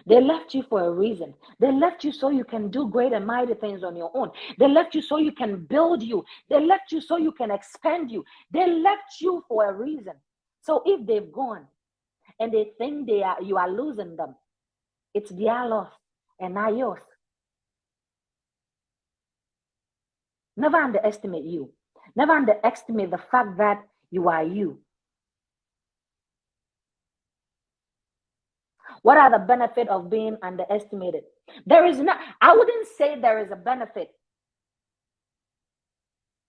They left you for a reason. They left you so you can do great and mighty things on your own. They left you so you can build you. They left you so you can expand you. They left you for a reason. So if they've gone and they think you are losing them, it's their loss and not yours. Never underestimate you. Never underestimate the fact that you are you. What are the benefits of being underestimated? There is not, I wouldn't say there is a benefit.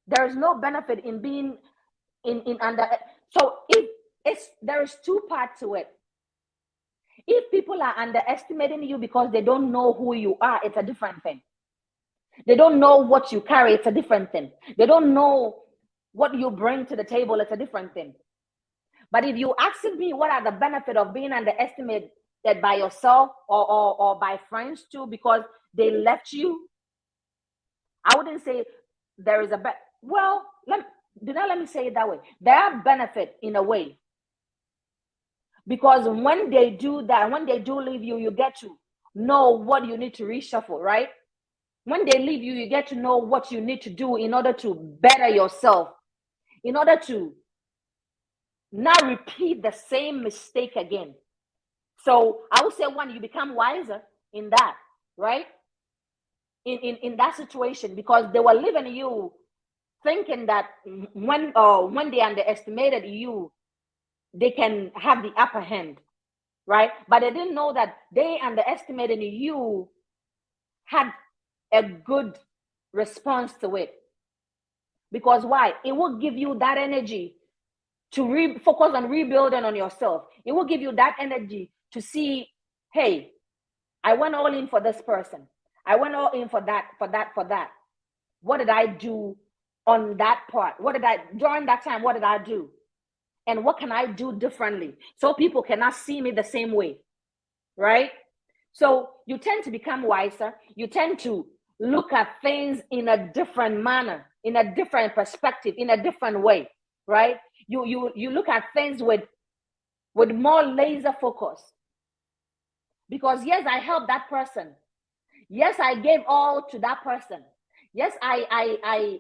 There is no benefit in being in under. So there is two parts to it. If people are underestimating you because they don't know who you are, it's a different thing. They don't know what you carry, it's a different thing. They don't know what you bring to the table, it's a different thing. But if you ask me what are the benefits of being underestimated by yourself or by friends too, because they left you, I wouldn't say there is a well, let me say it that way. There are benefits in a way. Because when they do that, when they do leave you, you get to know what you need to reshuffle, right? When they leave you, you get to know what you need to do in order to better yourself, in order to not repeat the same mistake again. So I would say, one, you become wiser in that, right? In that situation, because they were leaving you thinking that when they underestimated you, they can have the upper hand, right? But they didn't know that they underestimated you had a good response to it. Because why? It will give you that energy to focus on rebuilding on yourself. It will give you that energy to see, hey, I went all in for this person. I went all in for that. What did I do on that part? During that time, what did I do? And what can I do differently so people cannot see me the same way, right? So you tend to become wiser. You tend to look at things in a different manner, in a different perspective, in a different way, right? You look at things with more laser focus. Because yes, I helped that person. Yes, I gave all to that person. Yes, I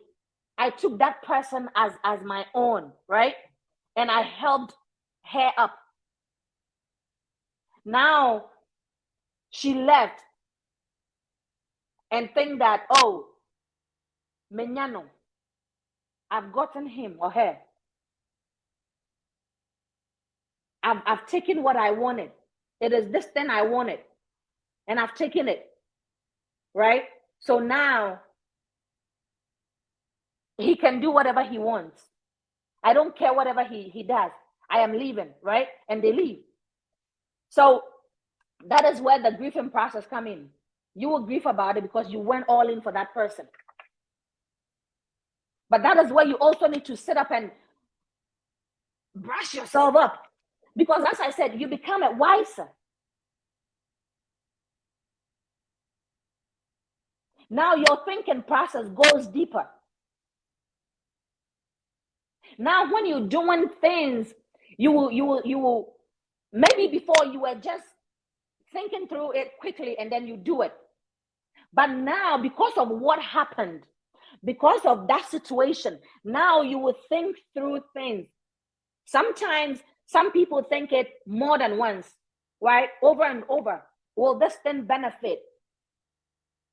took that person as my own, right? And I helped her up. Now she left and think that, oh, Menyano, I've gotten him or her. I've taken what I wanted. It is this thing I wanted. And I've taken it. Right? So now he can do whatever he wants. I don't care whatever he does. I am leaving, right? And they leave. So that is where the grieving process comes in. You will grieve about it because you went all in for that person. But that is where you also need to sit up and brush yourself up. Because as I said, you become a wiser. Now your thinking process goes deeper. Now when you're doing things, you will maybe before you were just thinking through it quickly and then you do it. But now, because of what happened, because of that situation, now you will think through things. Sometimes some people think it more than once, right? Over and over. Will this thing benefit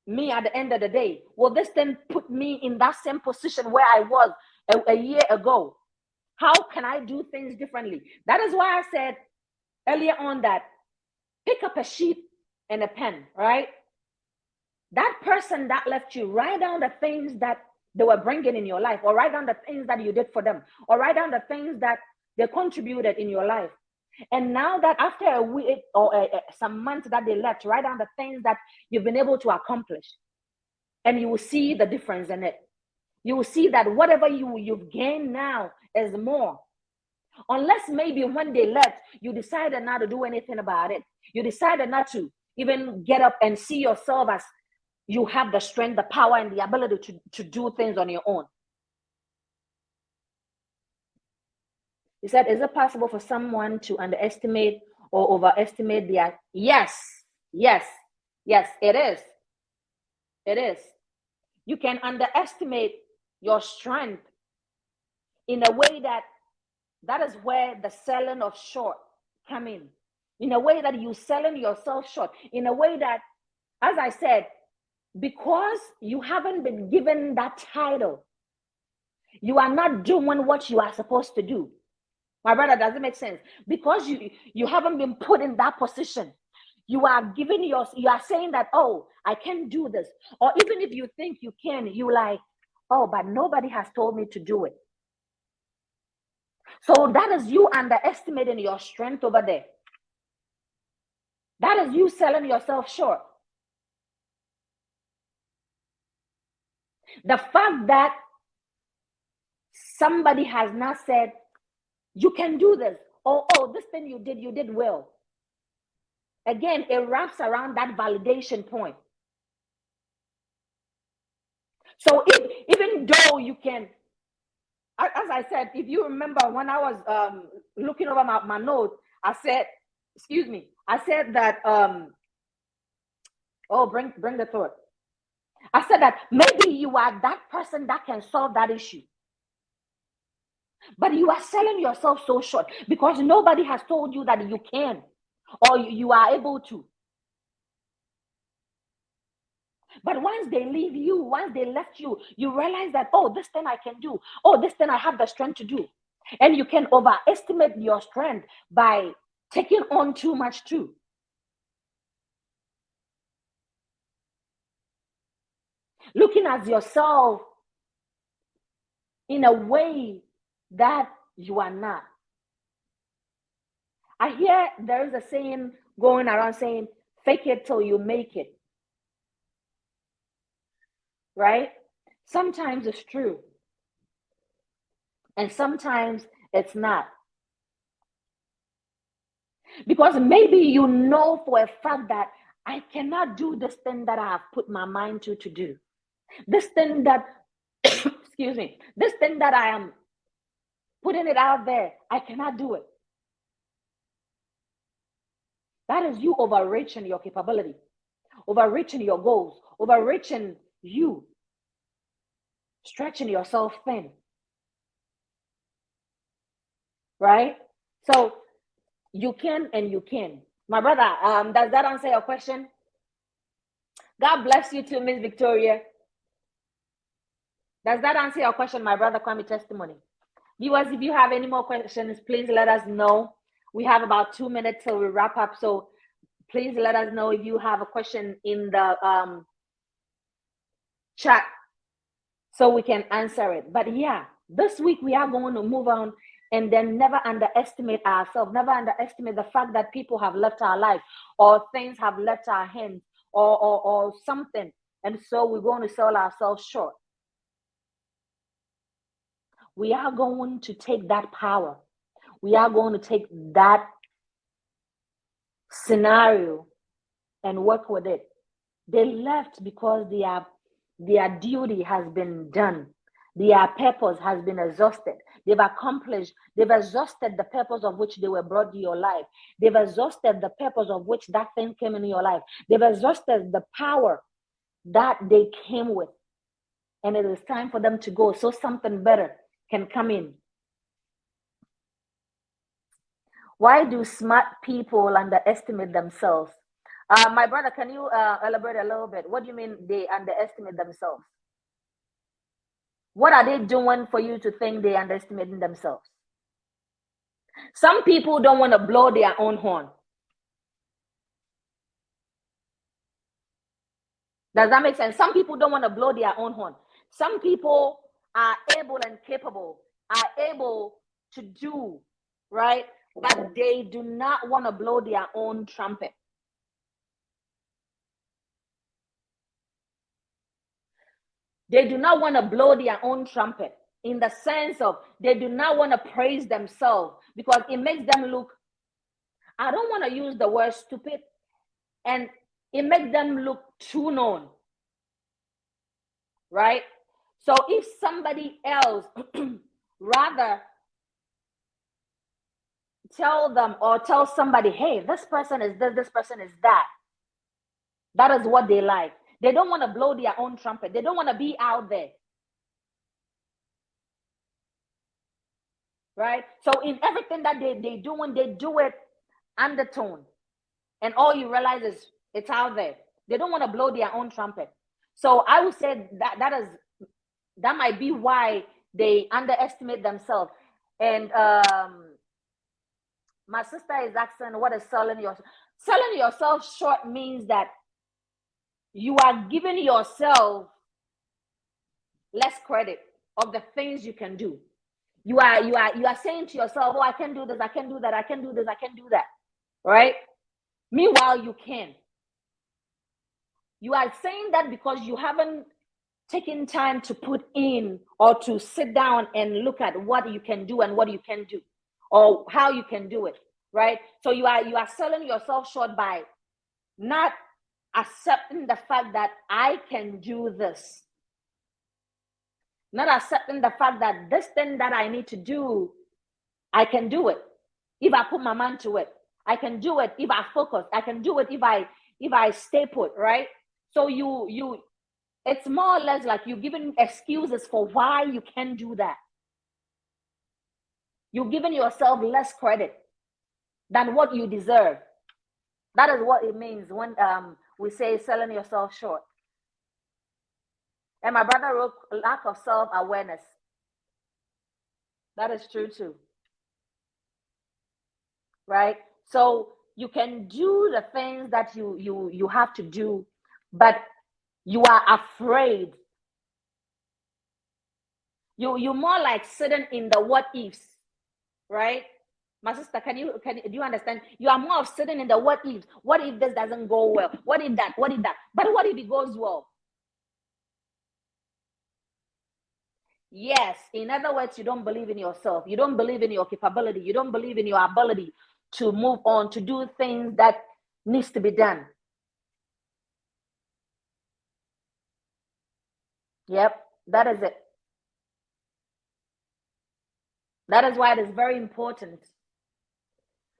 me at the end of the day? Will this thing put me in that same position where I was a year ago? How can I do things differently? That is why I said earlier on that pick up a sheet and a pen, right? That person that left you, write down the things that they were bringing in your life, or write down the things that you did for them, or write down the things that they contributed in your life. And now that after a week or some months that they left, write down the things that you've been able to accomplish. And you will see the difference in it. You will see that whatever you've gained now is more. Unless maybe when they left, you decided not to do anything about it. You decided not to even get up and see yourself as you have the strength, the power, and the ability to do things on your own. He said, is it possible for someone to underestimate or overestimate their... Yes, yes, yes, it is. It is. You can underestimate your strength in a way that is where the selling of short come in a way that you selling yourself short, in a way that, as I said, because you haven't been given that title, you are not doing what you are supposed to do. My brother, does it make sense? Because you haven't been put in that position. You are saying that, oh, I can do this. Or even if you think you can, you like, oh, but nobody has told me to do it. So that is you underestimating your strength over there. That is you selling yourself short. The fact that somebody has not said, you can do this, or, oh, this thing you did well. Again, it wraps around that validation point. So even though you can, as I said, if you remember when I was looking over my notes, I said, excuse me, I said that, oh, bring the thought. I said that maybe you are that person that can solve that issue. But you are selling yourself so short because nobody has told you that you can or you are able to. But once they leave you, once they left you, you realize that, oh, this thing I can do. Oh, this thing I have the strength to do. And you can overestimate your strength by taking on too much too. Looking at yourself in a way that you are not. I hear there is a saying going around saying, fake it till you make it. Right? Sometimes it's true. And sometimes it's not. Because maybe you know for a fact that I cannot do this thing that I have put my mind to do. This thing that, excuse me, this thing that I am putting it out there, I cannot do it. That is you overreaching your capability, overreaching your goals, overreaching you, stretching yourself thin. Right? So you can and you can. My brother, does that answer your question? God bless you too, Miss Victoria. Does that answer your question, my brother Kwame Testimony? Viewers, if you have any more questions, please let us know. We have about 2 minutes till we wrap up. So please let us know if you have a question in the chat so we can answer it. But yeah, this week we are going to move on and then never underestimate ourselves, never underestimate the fact that people have left our life or things have left our hands or something. And so we're going to sell ourselves short. We are going to take that power. We are going to take that scenario and work with it. They left because their duty has been done. Their purpose has been exhausted. They've accomplished, they've exhausted the purpose of which they were brought to your life. They've exhausted the purpose of which that thing came in your life. They've exhausted the power that they came with. And it is time for them to go so something better can come in. Why do smart people underestimate themselves? My brother, can you elaborate a little bit? What do you mean they underestimate themselves? What are they doing for you to think they underestimating themselves? Some people don't want to blow their own horn. Does that make sense? Some people don't want to blow their own horn. Some people are able and capable, are able to do, right? But they do not want to blow their own trumpet. They do not want to blow their own trumpet in the sense of they do not want to praise themselves because it makes them look, I don't want to use the word stupid, and it makes them look too known, right? So if somebody else rather tell them or tell somebody, hey, this person is this person is that, that is what they like. They don't want to blow their own trumpet. They don't want to be out there. Right? So in everything that they do, when they do it undertone, and all you realize is it's out there. They don't want to blow their own trumpet. So I would say that might be why they underestimate themselves. And my sister is asking, what is selling yourself short? Means that you are giving yourself less credit of the things you can do. You are saying to yourself, oh, I can do this, I can do that, I can do this, I can do that, right? Meanwhile, you can. You are saying that because you haven't taken time to put in or to sit down and look at what you can do and what you can do or how you can do it, right? So you are selling yourself short by not accepting the fact that I can do this. Not accepting the fact that this thing that I need to do, I can do it if I put my mind to it. I can do it if I focus. I can do it if I stay put, right? So you it's more or less like you're giving excuses for why you can do that. You're giving yourself less credit than what you deserve. That is what it means when we say selling yourself short. And my brother wrote lack of self-awareness. That is true too. Right? So you can do the things that you have to do, but you are afraid. You're more like sitting in the what ifs, right? My sister, do you understand? You are more of sitting in the what ifs. What if this doesn't go well? What if that? What if that? But what if it goes well? Yes. In other words, you don't believe in yourself. You don't believe in your capability. You don't believe in your ability to move on, to do things that needs to be done. Yep, that is it. That is why it is very important.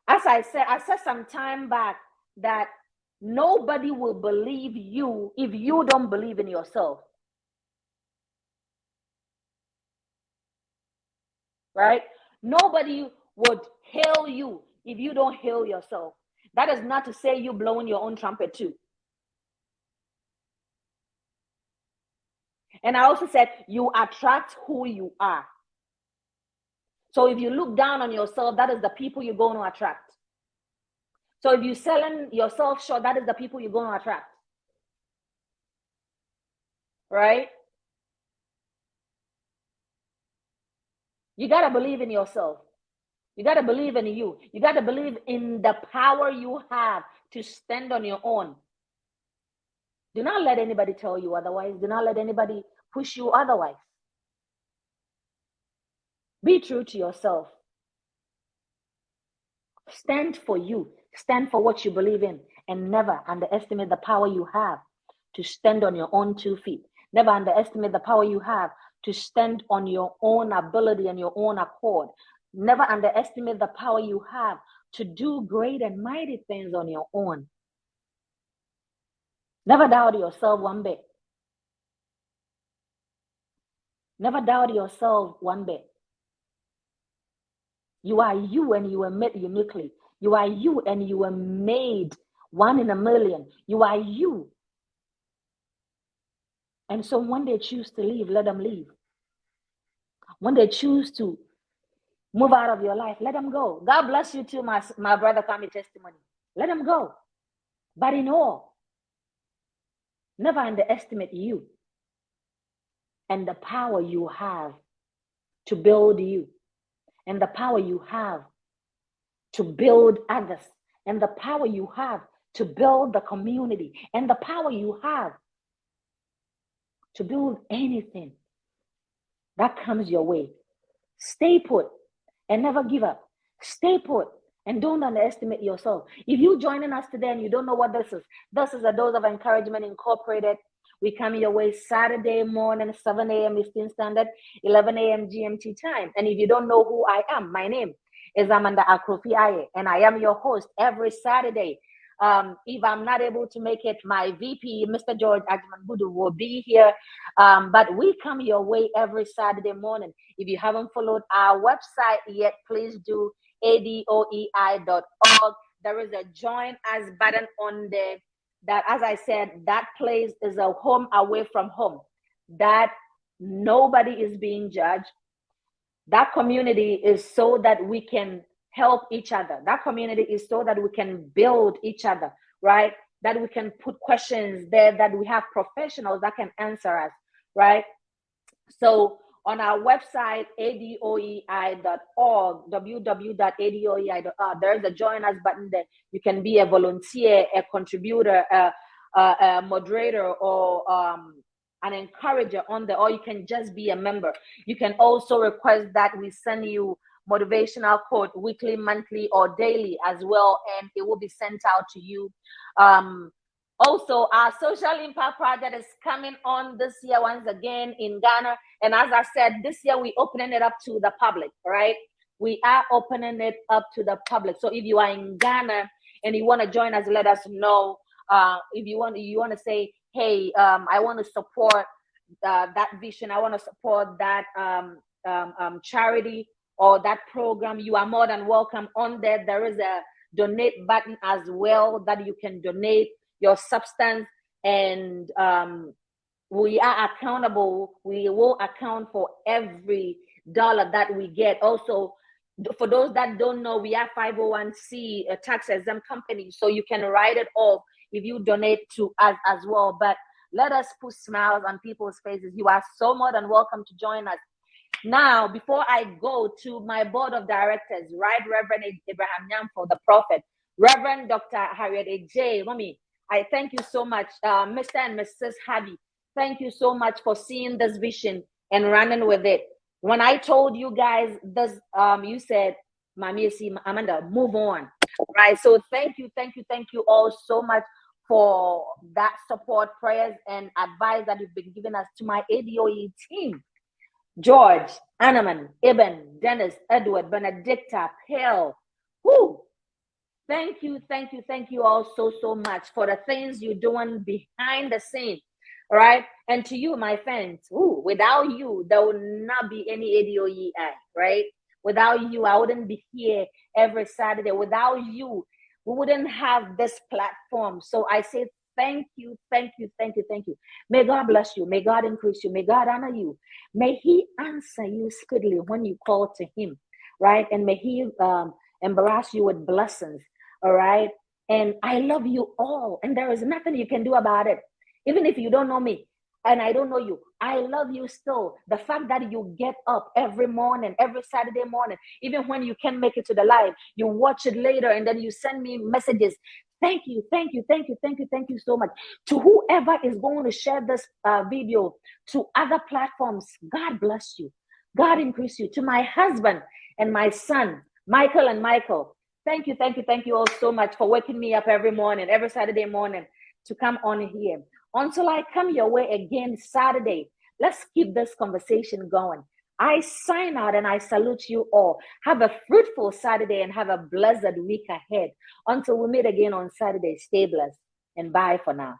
As I said some time back that nobody will believe you if you don't believe in yourself. Right? Nobody would hail you if you don't hail yourself. That is not to say you blowing your own trumpet too. And I also said you attract who you are. So if you look down on yourself, that is the people you're going to attract. So if you're selling yourself short, that is the people you're going to attract. Right? You got to believe in yourself. You got to believe in you. You got to believe in the power you have to stand on your own. Do not let anybody tell you otherwise. Do not let anybody push you otherwise. Be true to yourself. Stand for you. Stand for what you believe in, and never underestimate the power you have to stand on your own 2 feet. Never underestimate the power you have to stand on your own ability and your own accord. Never underestimate the power you have to do great and mighty things on your own. Never doubt yourself one bit. Never doubt yourself one bit. You are you, and you were made uniquely. You are you, and you were made 1 in a million. You are you. And so when they choose to leave, let them leave. When they choose to move out of your life, let them go. God bless you too, my brother Kami testimony. Let them go. But in all, never underestimate you and the power you have to build you, and the power you have to build others, and the power you have to build the community, and the power you have to build anything. that comes your way. Stay put and never give up. Stay put and don't underestimate yourself. If you're joining us today and you don't know what this is a Dose of Encouragement Incorporated. We come your way Saturday morning, 7 a.m. Eastern Standard, 11 a.m. GMT time. And if you don't know who I am, my name is Amanda Akrofi-Aye, and I am your host every Saturday. If I'm not able to make it, my VP, Mr. George Ajman-Budu, will be here. But we come your way every Saturday morning. If you haven't followed our website yet, please do adoei.org. There is a join us button on there. That, as I said, that place is a home away from home. That nobody is being judged. That community is so that we can help each other. That community is so that we can build each other, right? That we can put questions there, that we have professionals that can answer us, right? So on our website, adoei.org, www.adoei.org, there's a join us button there. You can be a volunteer, a contributor, a moderator, or an encourager on there, or you can just be a member. You can also request that we send you motivational quote weekly, monthly, or daily as well, and it will be sent out to you. Also, our social impact project is coming on this year once again in Ghana. And as I said, this year we're opening it up to the public, right? We are opening it up to the public. So if you are in Ghana and you want to join us, let us know. If you want to say, hey, I want to support that vision. I want to support that charity or that program. You are more than welcome. On there, there is a donate button as well that you can donate your substance, and we are accountable. We will account for every dollar that we get. Also, for those that don't know, we are 501c, a tax exempt company, so you can write it off if you donate to us as well. But let us put smiles on people's faces. You are so more than welcome to join us. Now, before I go to my board of directors, Right Reverend Abraham Nyamfo, the prophet, Reverend Dr. Harriet A.J. Mommy, I thank you so much, Mr. and Mrs. Harvey. Thank you so much for seeing this vision and running with it. When I told you guys this, you said, Mami, Amanda, move on, right? So thank you all so much for that support, prayers, and advice that you've been giving us. To my ADOE team, George, Anaman, Eben, Dennis, Edward, Benedicta, Pale, whoo! Thank you all so much for the things you're doing behind the scene, all right? And to you, my friends, without you, there will not be any ADOEI, right? Without you, I wouldn't be here every Saturday. Without you, we wouldn't have this platform. So I say thank you. May God bless you. May God increase you. May God honor you. May He answer you speedily when you call to Him, right? And may He embarrass you with blessings. All right. And I love you all. And there is nothing you can do about it. Even if you don't know me and I don't know you, I love you still. The fact that you get up every morning, every Saturday morning, even when you can't make it to the live, you watch it later and then you send me messages. Thank you so much. To whoever is going to share this video to other platforms, God bless you. God increase you. To my husband and my son, Michael and Michael, thank you all so much for waking me up every morning, every Saturday morning to come on here. Until I come your way again Saturday, let's keep this conversation going. I sign out and I salute you all. Have a fruitful Saturday and have a blessed week ahead. Until we meet again on Saturday, stay blessed and bye for now.